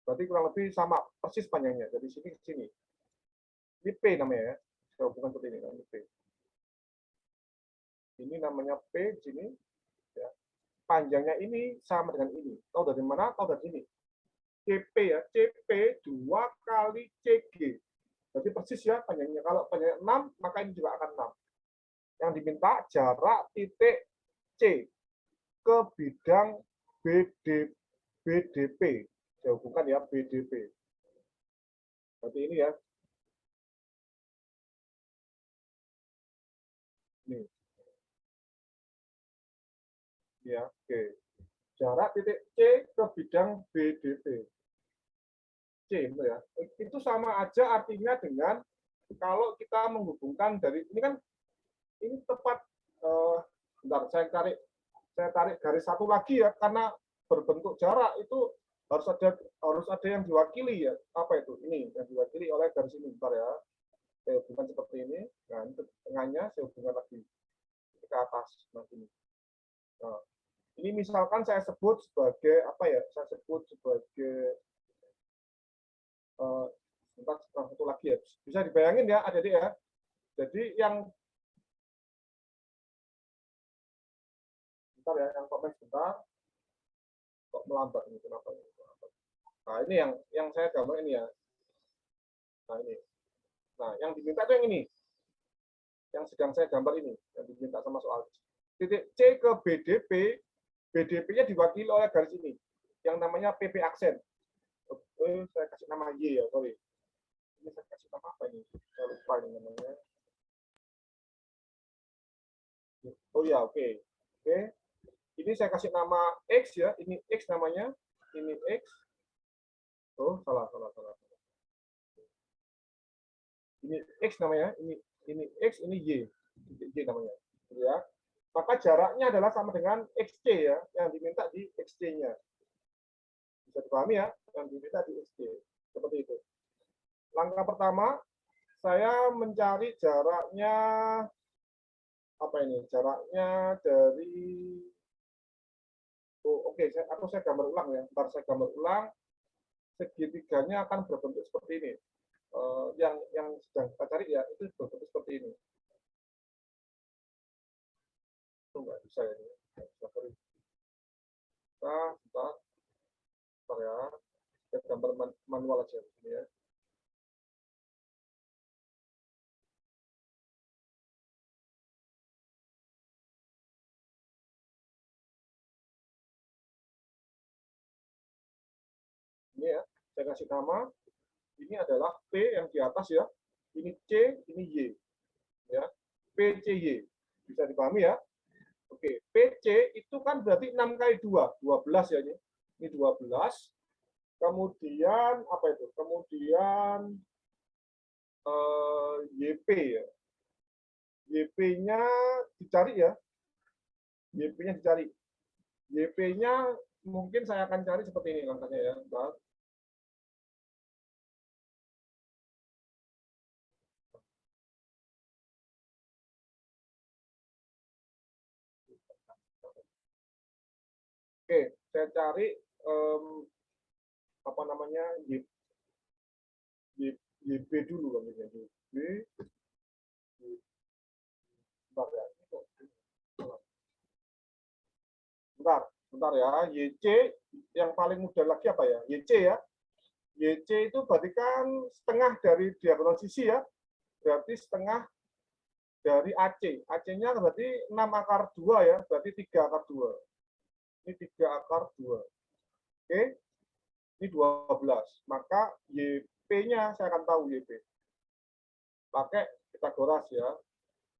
Berarti kurang lebih sama, persis panjangnya. Dari sini ke sini. Ini P namanya ya. Saya hubungkan seperti ini, ini P. Ini namanya P di sini. Ya. Panjangnya ini sama dengan ini. Tahu dari mana? Tahu dari ini. CP ya, CP 2 kali CG. Berarti persis ya panjangnya. Kalau panjangnya 6, maka ini juga akan 6. Yang diminta jarak titik C ke bidang BDP. Saya hubungkan ya, BDP. Berarti ini ya. Ini. Ya, oke. Jarak titik C ke bidang BDP. C itu ya. Itu sama aja artinya dengan kalau kita menghubungkan dari ini kan ini tepat bentar saya tarik garis satu lagi ya karena berbentuk jarak itu harus ada yang diwakili ya. Apa itu? Ini yang diwakili oleh garis ini. Bentar ya. Saya hubungkan seperti ini. Nah, tengahnya saya hubungkan lagi ke atas. Nah, ini. Nah, ini misalkan saya sebut sebagai apa ya? Saya sebut sebagai satu lagi ya. Bisa dibayangin ya, adik-adik ya. Jadi yang bentar ya, yang komen sebentar. Kok melambat ini kenapa ini? Nah, ini yang saya gambar ini ya. Nah, ini. Nah, yang diminta itu yang ini. Yang sedang saya gambar ini, yang diminta sama soal. Titik C ke BDP, BDP-nya diwakili oleh garis ini. Yang namanya PP aksen. Oke, saya kasih nama Y ya, sorry. Ini saya kasih nama apa ini? Saya lupa ini namanya. Oh ya, oke. Oke. Ini saya kasih nama X ya, ini X namanya. Ini X. Oh, salah. Ini X namanya, ini X, ini Y. Y namanya. Ya. Maka jaraknya adalah sama dengan XC ya, yang diminta di XC-nya. Bisa dipahami ya, yang diminta di XC. Seperti itu. Langkah pertama, saya mencari jaraknya apa ini? Jaraknya dari oke, atau saya gambar ulang ya. Ntar saya gambar ulang, segitiganya akan berbentuk seperti ini. Yang sedang kita cari ya, itu berbentuk seperti ini. Itu nggak bisa ya. Bentar ya. Kita gambar manual aja ini ya. Ini ya, saya kasih nama. Ini adalah P yang di atas ya. Ini C, ini Y. Ya. PCY. Bisa dipahami ya? Oke, PC itu kan berarti 6 kali 2, 12 ya ini. Ini 12. Kemudian apa itu? Kemudian YP ya. YP-nya dicari ya. YP-nya dicari. YP-nya mungkin saya akan cari seperti ini langkahnya ya. Bentar. Oke, saya cari apa namanya YB dulu kan YB. Bentar ya. Bentar ya. YC yang paling mudah lagi apa ya? YC ya. YC itu berarti kan setengah dari diagonal sisi ya. Berarti setengah dari AC. AC-nya berarti 6 akar 2 ya. Berarti 3 akar 2. Ini 3 akar 2. Oke. Ini 12. Maka YP-nya saya akan tahu YP. Pakai Pitagoras ya.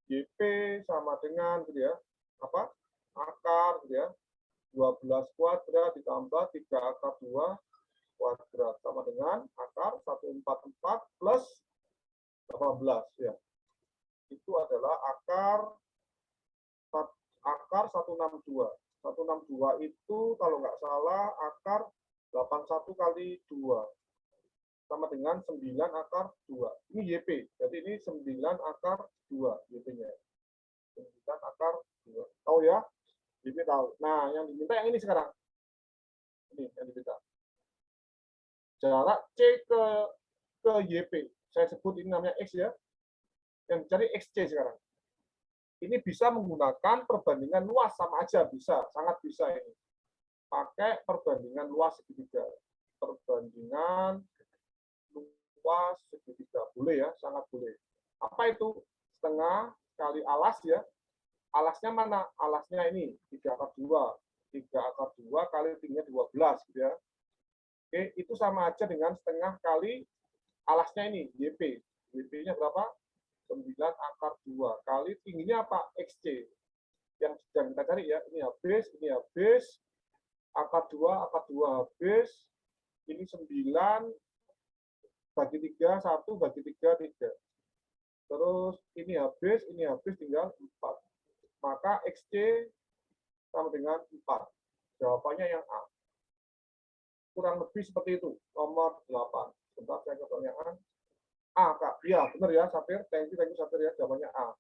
YP sama dengan gitu ya. Apa? Akar gitu ya. 12 kuadrat ditambah 3 akar 2 kuadrat sama dengan akar 144 plus 18 ya. Itu adalah akar 162. 162 itu kalau nggak salah akar 81 kali 2 sama dengan 9 akar 2. Ini YP. Jadi ini 9 akar 2 YP-nya. 9 akar 2. Tahu ya? YP tahu. Nah, yang diminta yang ini sekarang. Ini yang diminta. Jarak C ke YP. Saya sebut ini namanya X ya. Yang dicari XC sekarang. Ini bisa menggunakan perbandingan luas, sama aja bisa, sangat bisa ini. Pakai perbandingan luas segitiga. Perbandingan luas segitiga. Boleh ya, sangat boleh. Apa itu? Setengah kali alas ya. Alasnya mana? Alasnya ini, 3 akar 2. 3 akar 2 kali tingginya 12 gitu ya. Oke, itu sama aja dengan setengah kali alasnya ini, YP. YP-nya berapa? 9 akar 2 kali tingginya apa? XC. Yang sedang kita cari ya, ini habis, akar 2 habis, ini 9 bagi 3, 1 bagi 3, 3. Terus ini habis, tinggal 4. Maka XC sama dengan 4. Jawabannya yang A. Kurang lebih seperti itu, nomor 8. Sebentar saya ke pertanyaan. A, Kak. Iya, benar ya, Safir. Thank you, Safir ya. Jawabannya A.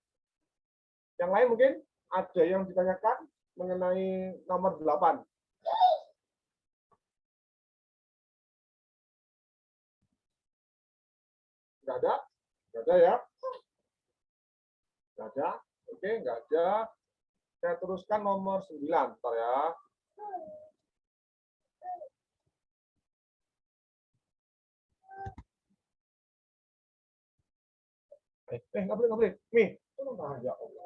Yang lain mungkin ada yang ditanyakan mengenai nomor 8. Nggak ada? Nggak ada ya? Nggak ada? Oke, nggak ada. Saya teruskan nomor 9. Bentar ya. Nggak boleh. Nih. Ya Allah.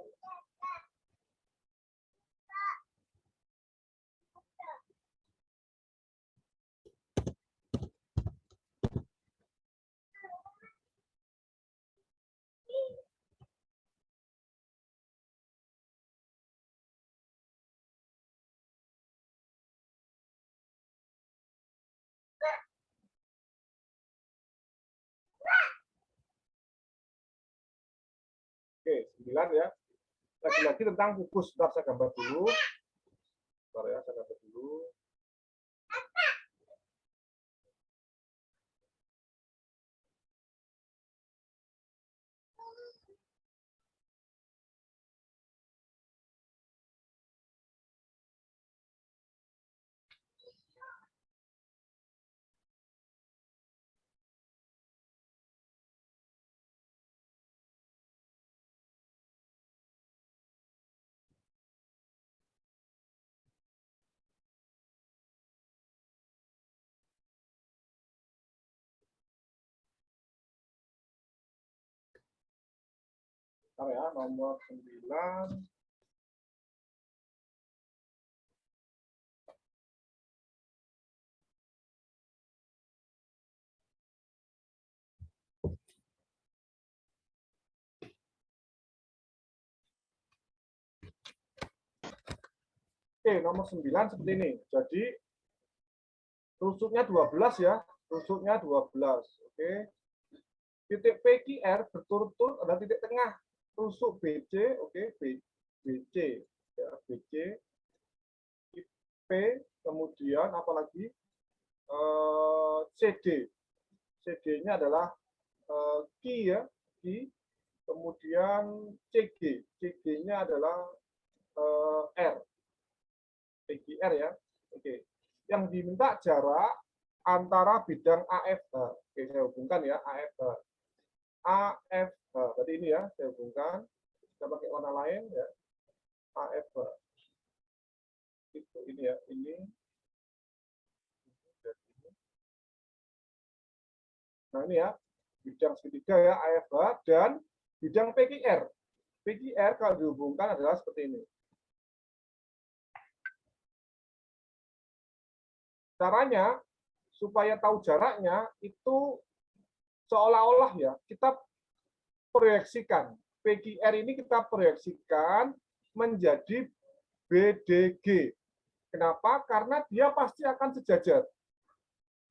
Oke, 9 ya. Lagi-lagi tentang kubus. Bentar saya gambar dulu. Bentar ya, saya gambar dulu. Bentar ya, nomor 9. Oke, nomor 9 seperti ini. Jadi, rusuknya 12 ya. Rusuknya 12. Oke. Titik PQR berturut-turut ada titik tengah. Rusuk BC, oke, BC. Ya, BC. P, kemudian apalagi? CD. CD-nya adalah Q ya. Q. Kemudian CG. CG-nya adalah R. PQR ya. Oke. Yang diminta jarak antara bidang AFH. Oke, saya hubungkan ya, AFH. AFH. Tadi ini ya, saya hubungkan. Kita pakai warna lain ya. AFH. Itu ini ya, ini. Nah, ini ya. Bidang segitiga ya, AFH dan bidang PQR. PQR kalau dihubungkan adalah seperti ini. Caranya supaya tahu jaraknya itu seolah-olah ya kita proyeksikan PQR ini kita proyeksikan menjadi BDG. Kenapa? Karena dia pasti akan sejajar.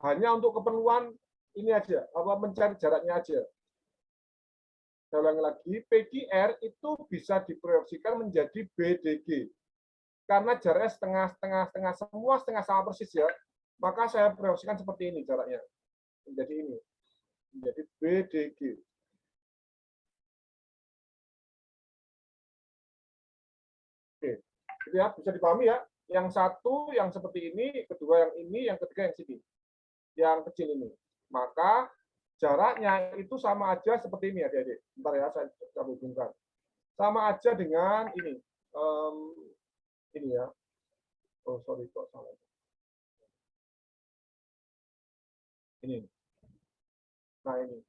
Hanya untuk keperluan ini aja, mencari jaraknya aja. Saya ulangi lagi, PQR itu bisa diproyeksikan menjadi BDG. Karena jaraknya setengah, semua setengah sama persis ya. Maka saya proyeksikan seperti ini jaraknya. Menjadi ini. Menjadi BDG. Oke. Jadi ya, bisa dipahami ya. Yang satu yang seperti ini, kedua yang ini, yang ketiga yang sini. Yang kecil ini. Maka jaraknya itu sama aja seperti ini adik-adik. Bentar ya, saya hubungkan. Sama aja dengan ini. Ini ya. Oh, sorry, kok salah. Ini. Nah, ini.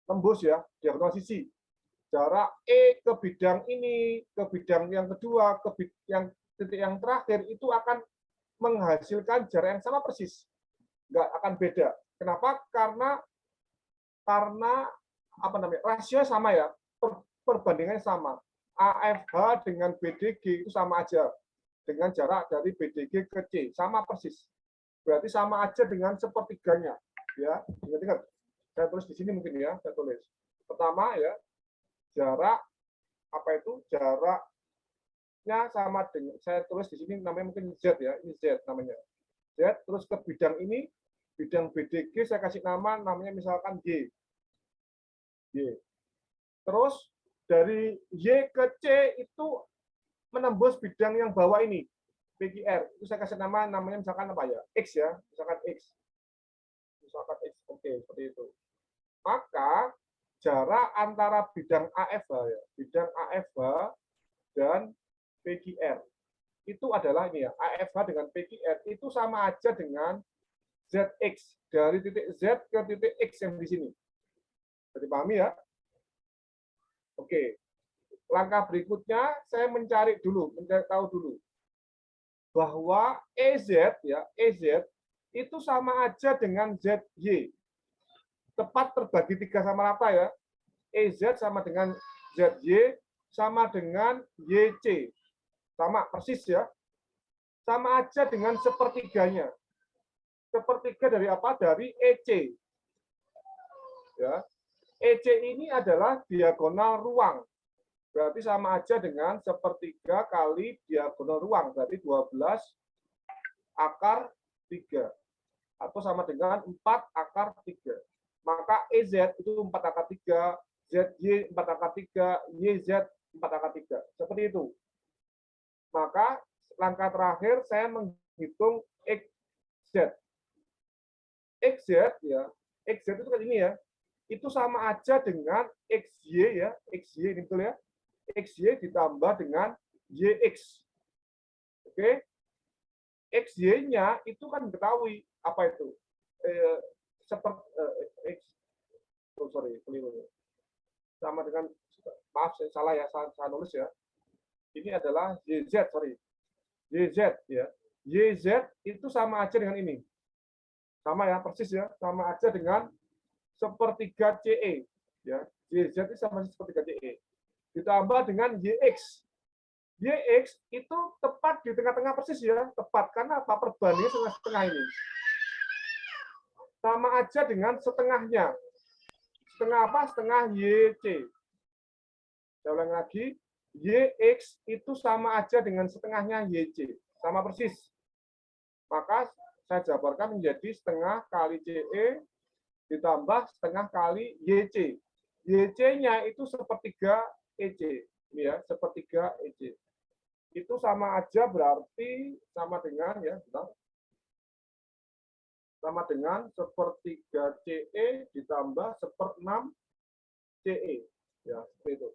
Tembus ya, diagonal sisi. Jarak E ke bidang ini, ke bidang yang kedua, ke yang titik yang terakhir, itu akan menghasilkan jarak yang sama persis. Nggak akan beda. Kenapa? Karena apa namanya, rasio sama ya, perbandingannya sama. AFH dengan BDG itu sama aja dengan jarak dari BDG ke C, sama persis. Berarti sama aja dengan sepertiganya, ya. Ingat-ingat, saya tulis di sini mungkin ya, saya tulis. Pertama ya, jarak apa itu? Jaraknya sama dengan, saya tulis di sini namanya mungkin Z ya, ini Z namanya. Z, terus ke bidang ini, bidang BDG saya kasih namanya misalkan Y. Y. Terus dari Y ke C itu menembus bidang yang bawah ini, PQR. Itu saya kasih namanya misalkan apa ya? X ya, misalkan X. Misalkan X. Oke, seperti itu. Maka jarak antara bidang AFH ya, bidang AFH dan PQR itu adalah ini ya, AFH dengan PQR itu sama aja dengan ZX dari titik Z ke titik X yang di sini. Jadi pahami ya? Oke. Langkah berikutnya saya mencari tahu dulu bahwa EZ ya, EZ itu sama aja dengan ZY. Tepat terbagi 3 sama rata ya. EZ sama dengan ZY sama dengan YC. Sama persis ya. Sama aja dengan sepertiganya. Sepertiga dari apa? Dari EC. Ya. EC ini adalah diagonal ruang. Berarti sama aja dengan sepertiga kali diagonal ruang. Berarti 12 akar 3. Atau sama dengan 4 akar 3. Maka EZ itu 4 akar 3, ZY 4 akar 3, YZ 4 akar 3. Seperti itu. Maka langkah terakhir saya menghitung XZ. XZ ya, XZ itu kan ini ya. Itu sama aja dengan XY ya, XY ini betul ya. XY ditambah dengan YX. Oke. XY-nya itu kan diketahui apa itu? X, oh sorry, keliru. Sama dengan, maaf saya salah ya, saya nulis ya. Ini adalah YZ, sorry. YZ ya. YZ itu sama aja dengan ini. Sama ya, persis ya, sama aja dengan sepertiga CE ya. YZ itu sama sepertiga CE. Ditambah dengan YX. YX itu tepat di tengah-tengah persis ya, tepat karena apa? Perbandingan setengah-setengah ini. Sama aja dengan setengahnya. Setengah apa? Setengah YC. Saya ulang lagi, YX itu sama aja dengan setengahnya YC. Sama persis. Maka saya jabarkan menjadi setengah kali CE ditambah setengah kali YC. YC-nya itu sepertiga EC. Ini ya, sepertiga EC. Itu sama aja berarti sama dengan ya, sama dengan sepertiga CE ditambah 1/6 CE. Ya, seperti itu.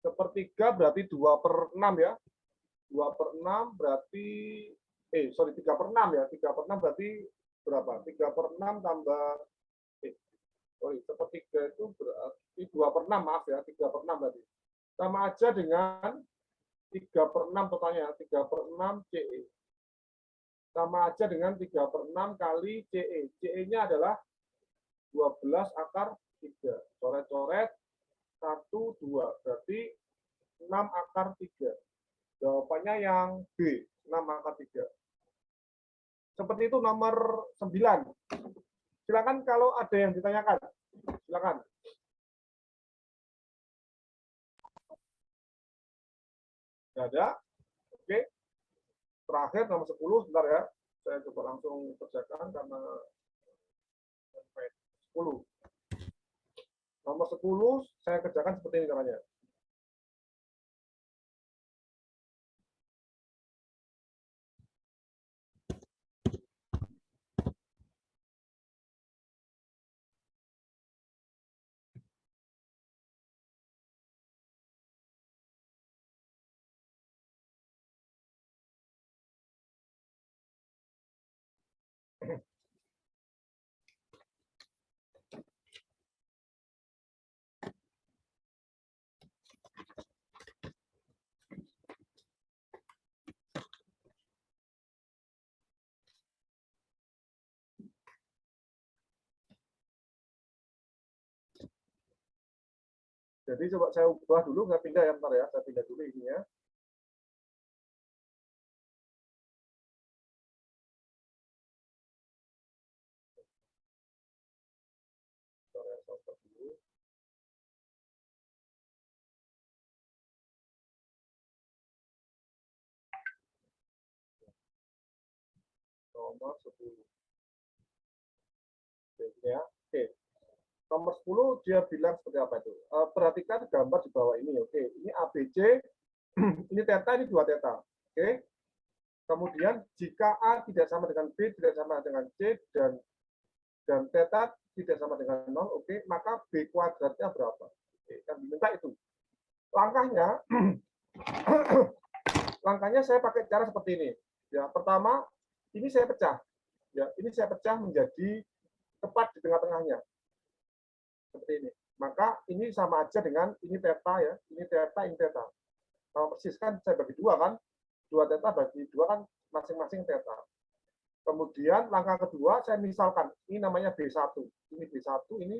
Sepertiga berarti 2/6 ya. 2/6 berarti, 3/6 ya. 3/6 berarti berapa? 3/6 tambah, sepertiga itu berarti 2/6, maaf ya. 3/6 berarti. Sama aja dengan 3/6 totalnya, 3/6 CE. Sama aja dengan 3/6 kali CE. CE-nya adalah 12 akar 3. Coret-coret 1, 2. Berarti 6 akar 3. Jawabannya yang B, 6 akar 3. Seperti itu nomor 9. Silakan kalau ada yang ditanyakan. Silakan. Tidak ada. Oke. Terakhir nomor 10, sebentar ya. Saya coba langsung kerjakan karena 10. Nomor 10 saya kerjakan seperti ini caranya. Jadi coba saya ubah dulu, saya pindah ya, bentar ya, saya pindah dulu ini ya. Nomor 10. Oke, ya. Oke. Nomor 10 dia bilang seperti apa itu? Perhatikan gambar di bawah ini. Oke, ini ABC, ini theta, ini 2 theta. Oke. Kemudian jika A tidak sama dengan B, tidak sama dengan C, dan theta tidak sama dengan 0, oke, maka B kuadratnya berapa? Oke, kan diminta itu. Langkahnya, langkahnya saya pakai cara seperti ini. Ya, pertama, ini saya pecah. Ya, ini saya pecah menjadi tepat di tengah-tengahnya. Seperti ini. Maka ini sama aja dengan ini theta ya, ini theta, ini theta. Sama persis kan saya bagi 2 kan? 2 theta bagi 2 kan masing-masing theta. Kemudian langkah kedua saya misalkan ini namanya B1. Ini B1, ini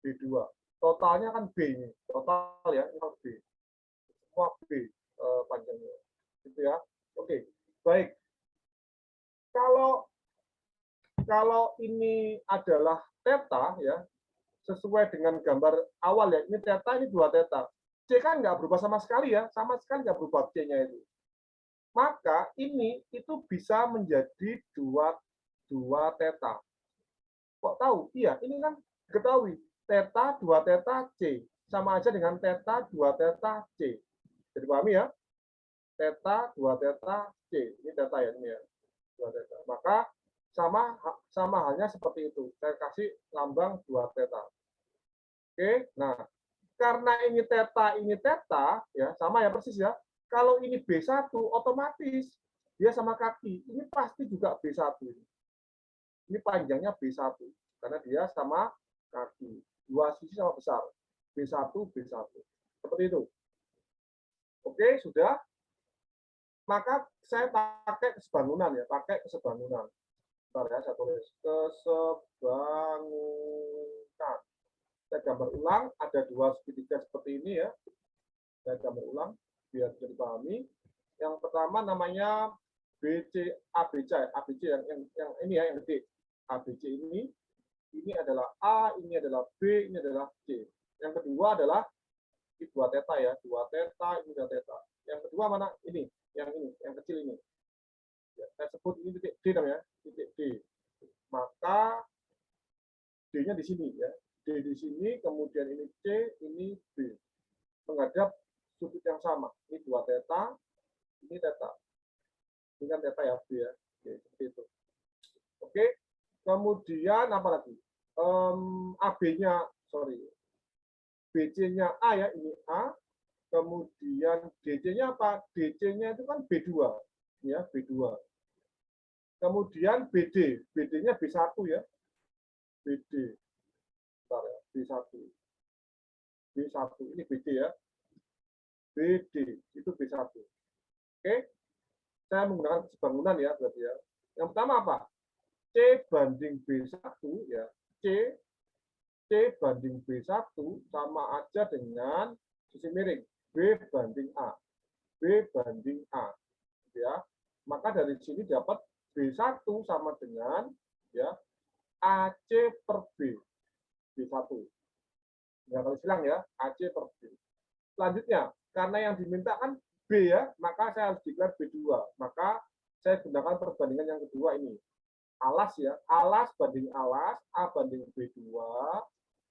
B2. Totalnya kan B ini. Total ya, ini B. Semua B panjangnya. Gitu ya. Oke. Baik. Kalau ini adalah theta ya, sesuai dengan gambar awal ya, ini theta, ini 2 theta. C kan nggak berubah sama sekali ya, sama sekali nggak berubah C-nya itu. Maka ini itu bisa menjadi 2 theta. Kok tahu? Iya, ini kan ketahui. Theta 2 theta C. Sama aja dengan theta 2 theta C. Jadi pahami ya? Theta 2 theta C. Ini theta ya, ini ya. 2 theta. Maka sama halnya seperti itu. Saya kasih lambang 2 theta. Oke, nah karena ini theta ya sama ya persis ya. Kalau ini B1 otomatis dia sama kaki. Ini pasti juga B1. Ini panjangnya B1 karena dia sama kaki. 2 sisi sama besar. B1 B1. Seperti itu. Oke, sudah. Maka saya pakai kesebangunan ya, pakai kesebangunan. Bentar ya, saya tulis kesebangunan. Saya gambar ulang, ada 2 segitiga seperti ini ya. Saya gambar ulang biar bisa dipahami. Yang pertama namanya ABC yang ini ya, yang gede. ABC ini adalah A, ini adalah B, ini adalah C. Yang kedua adalah ini 2 theta ya, 2 theta, ini 2 theta. Yang kedua mana? Ini, yang kecil ini. Ya, saya sebut ini titik D namanya, titik D. Maka D-nya di sini ya. D di sini, kemudian ini C, ini B. Menghadap sudut yang sama. Ini 2 theta, ini theta. Ini kan theta ya, B ya. Oke, seperti itu. Oke, kemudian apa lagi? AB-nya, sorry. BC-nya A ya, ini A. Kemudian DC-nya apa? DC-nya itu kan B2. Ya, B2. Kemudian BD. BD-nya B1 ya. BD. Bentar ya, B1. B1. Ini BD ya. BD. Itu B1. Oke. Saya menggunakan kesebangunan ya, berarti ya. Yang pertama apa? C banding B1 ya. C banding B1 sama aja dengan sisi miring. B banding A. B banding A. Ya. Maka dari sini dapat B1 sama dengan ya AC per B. B1. Nggak kali silang ya, AC per B. Selanjutnya, karena yang diminta kan B ya, maka saya harus declare B2. Maka saya gunakan perbandingan yang kedua ini. Alas ya, alas banding alas, A banding B2,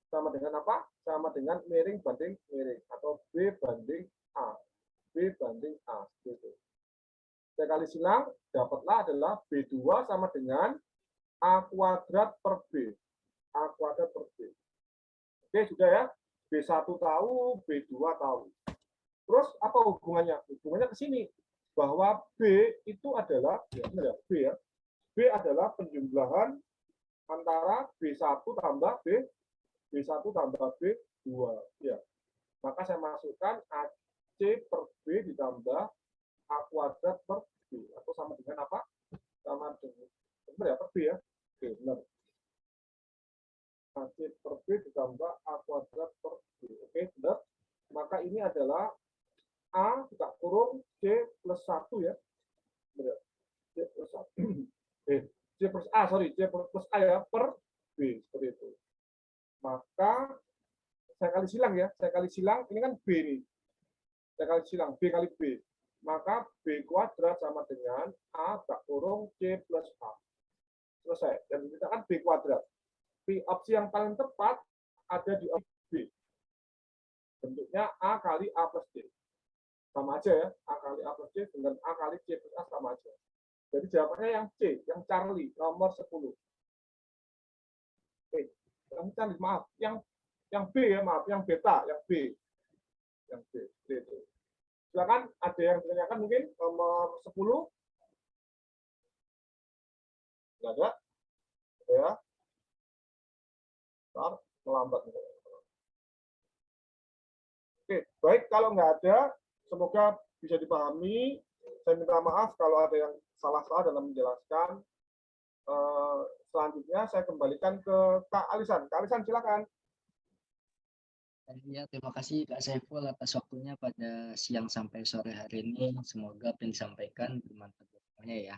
sama dengan apa? Sama dengan miring banding miring, atau B banding A. B banding A. Gitu. Saya kali silang, dapatlah adalah B2 sama dengan A kuadrat per B. A kuadrat per B. Oke, sudah ya. B1 tahu, B2 tahu. Terus apa hubungannya? Hubungannya ke sini. Bahwa B itu adalah, ya, B ya. B adalah penjumlahan antara B1 tambah B1 tambah B2. Ya. Maka saya masukkan AC per B ditambah A kuadrat per B. Atau sama dengan apa? Sama dengan, benar ya, per B ya? Oke, benar. AC per B ditambah A kuadrat per B. Oke, benar. Maka ini adalah A kita kurung C plus 1 ya. Benar. C plus 1. C plus A, sorry. C plus A ya, per B. Seperti itu. Maka saya kali silang ya. Saya kali silang, ini kan B nih. Saya kali silang, B kali B. Maka B kuadrat sama dengan A tak kurung C plus A. Selesai. Dan kita kan B kuadrat. Opsi yang paling tepat ada di opsi B. Bentuknya A kali A plus C. Sama aja ya. A kali A plus C dengan A kali C plus A sama aja. Jadi jawabannya yang C, yang Charlie, nomor 10. Yang Charlie, maaf. Yang B ya, maaf. Yang beta, yang B. Yang B. Itu. Silakan, ada yang ditanyakan mungkin nomor 10. Nggak ada? Ya. Bentar, melambat. Oke, baik. Kalau nggak ada, semoga bisa dipahami. Saya minta maaf kalau ada yang salah-salah dalam menjelaskan. Selanjutnya saya kembalikan ke Kak Alisan. Kak Alisan, silakan. Ya, terima kasih Kak Saiful atas waktunya pada siang sampai sore hari ini. Semoga apa yang disampaikan bermanfaat semuanya ya.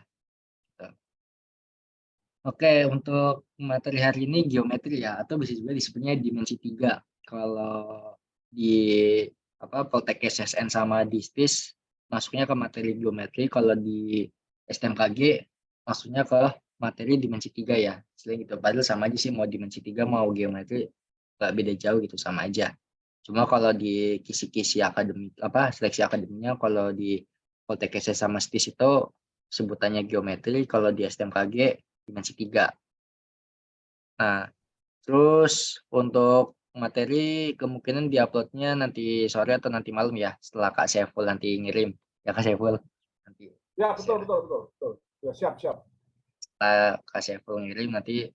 Oke, untuk materi hari ini geometri ya, atau bisa juga disebutnya dimensi 3. Kalau di Poltek SSN sama di STIS masuknya ke materi geometri, kalau di STMKG masuknya ke materi dimensi 3 ya. Selain gitu, padahal sama aja sih, mau dimensi 3 mau geometri nggak beda jauh gitu, sama aja. Cuma kalau di kisi-kisi akademik seleksi akademinya, kalau di Poltek SSN sama STIS itu sebutannya geometri, kalau di STMKG dimensi 3. Nah, terus untuk materi kemungkinan diuploadnya nanti sore atau nanti malam ya, setelah Kak Saiful nanti ngirim. Ya Kak Saiful. Nanti ya, betul. Ya, siap. setelah Kak Saiful ngirim nanti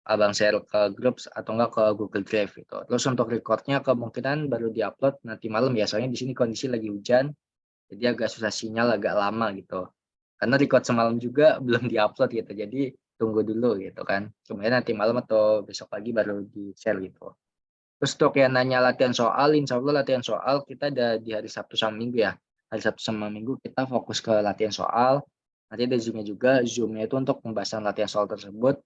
Abang share ke grup atau enggak ke Google Drive gitu. Terus untuk recordnya kemungkinan baru diupload nanti malam ya, soalnya di sini kondisi lagi hujan, jadi agak susah sinyal, agak lama gitu. Karena record semalam juga belum diupload gitu, jadi tunggu dulu gitu kan. Kemudian nanti malam atau besok pagi baru di-share gitu. Terus untuk yang nanya latihan soal, insya Allah latihan soal kita ada di hari Sabtu sama Minggu ya. Hari Sabtu sama Minggu kita fokus ke latihan soal. Nanti ada Zoom-nya juga. Zoom-nya itu untuk pembahasan latihan soal tersebut.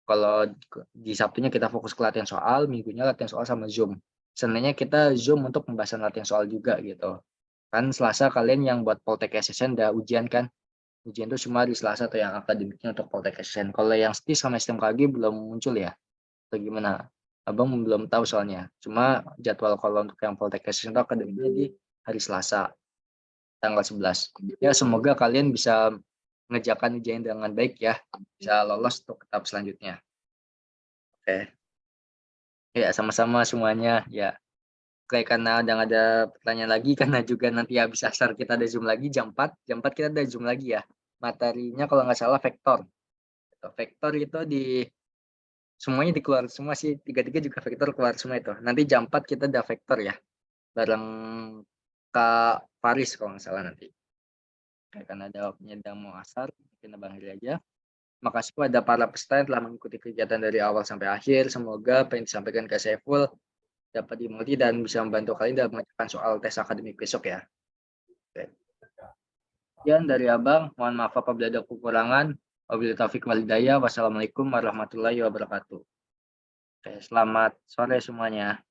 Kalau di Sabtunya kita fokus ke latihan soal, Minggunya latihan soal sama Zoom. Seninnya kita Zoom untuk pembahasan latihan soal juga gitu. Kan Selasa kalian yang buat Poltek SSN udah ujian kan? Ujian itu cuma di Selasa atau yang akademiknya untuk Poltek SSN. Kalau yang STIS sama STMKG belum muncul ya? Atau gimana? Abang belum tahu soalnya. Cuma jadwal kalau untuk yang Poltek SSN itu akademiknya di hari Selasa, tanggal 11. Ya, semoga kalian bisa mengerjakan ujian dengan baik ya. Bisa lolos untuk tahap selanjutnya. Oke. Ya, sama-sama semuanya. Ya. Oke, karena udah nggak ada pertanyaan lagi, karena juga nanti habis asar kita ada Zoom lagi, jam 4 kita ada Zoom lagi ya. Materinya kalau nggak salah vektor. Vektor itu semuanya dikeluar semua sih, tiga-tiga juga vektor keluar semua itu. Nanti jam 4 kita ada vektor ya, bareng Kak Faris kalau nggak salah nanti. Oke, karena ada waktunya udah mau asar, mungkin Abang akhiri aja. Makasih kepada para peserta yang telah mengikuti kegiatan dari awal sampai akhir. Semoga apa yang disampaikan Kak Saiful dapat dimengerti dan bisa membantu kalian dalam mengerjakan soal tes akademik besok ya. Oke. Sekian dari Abang. Mohon maaf apabila ada kekurangan. Wabillahi taufiq wal hidayah. Wassalamualaikum warahmatullahi wabarakatuh. Oke, selamat sore semuanya.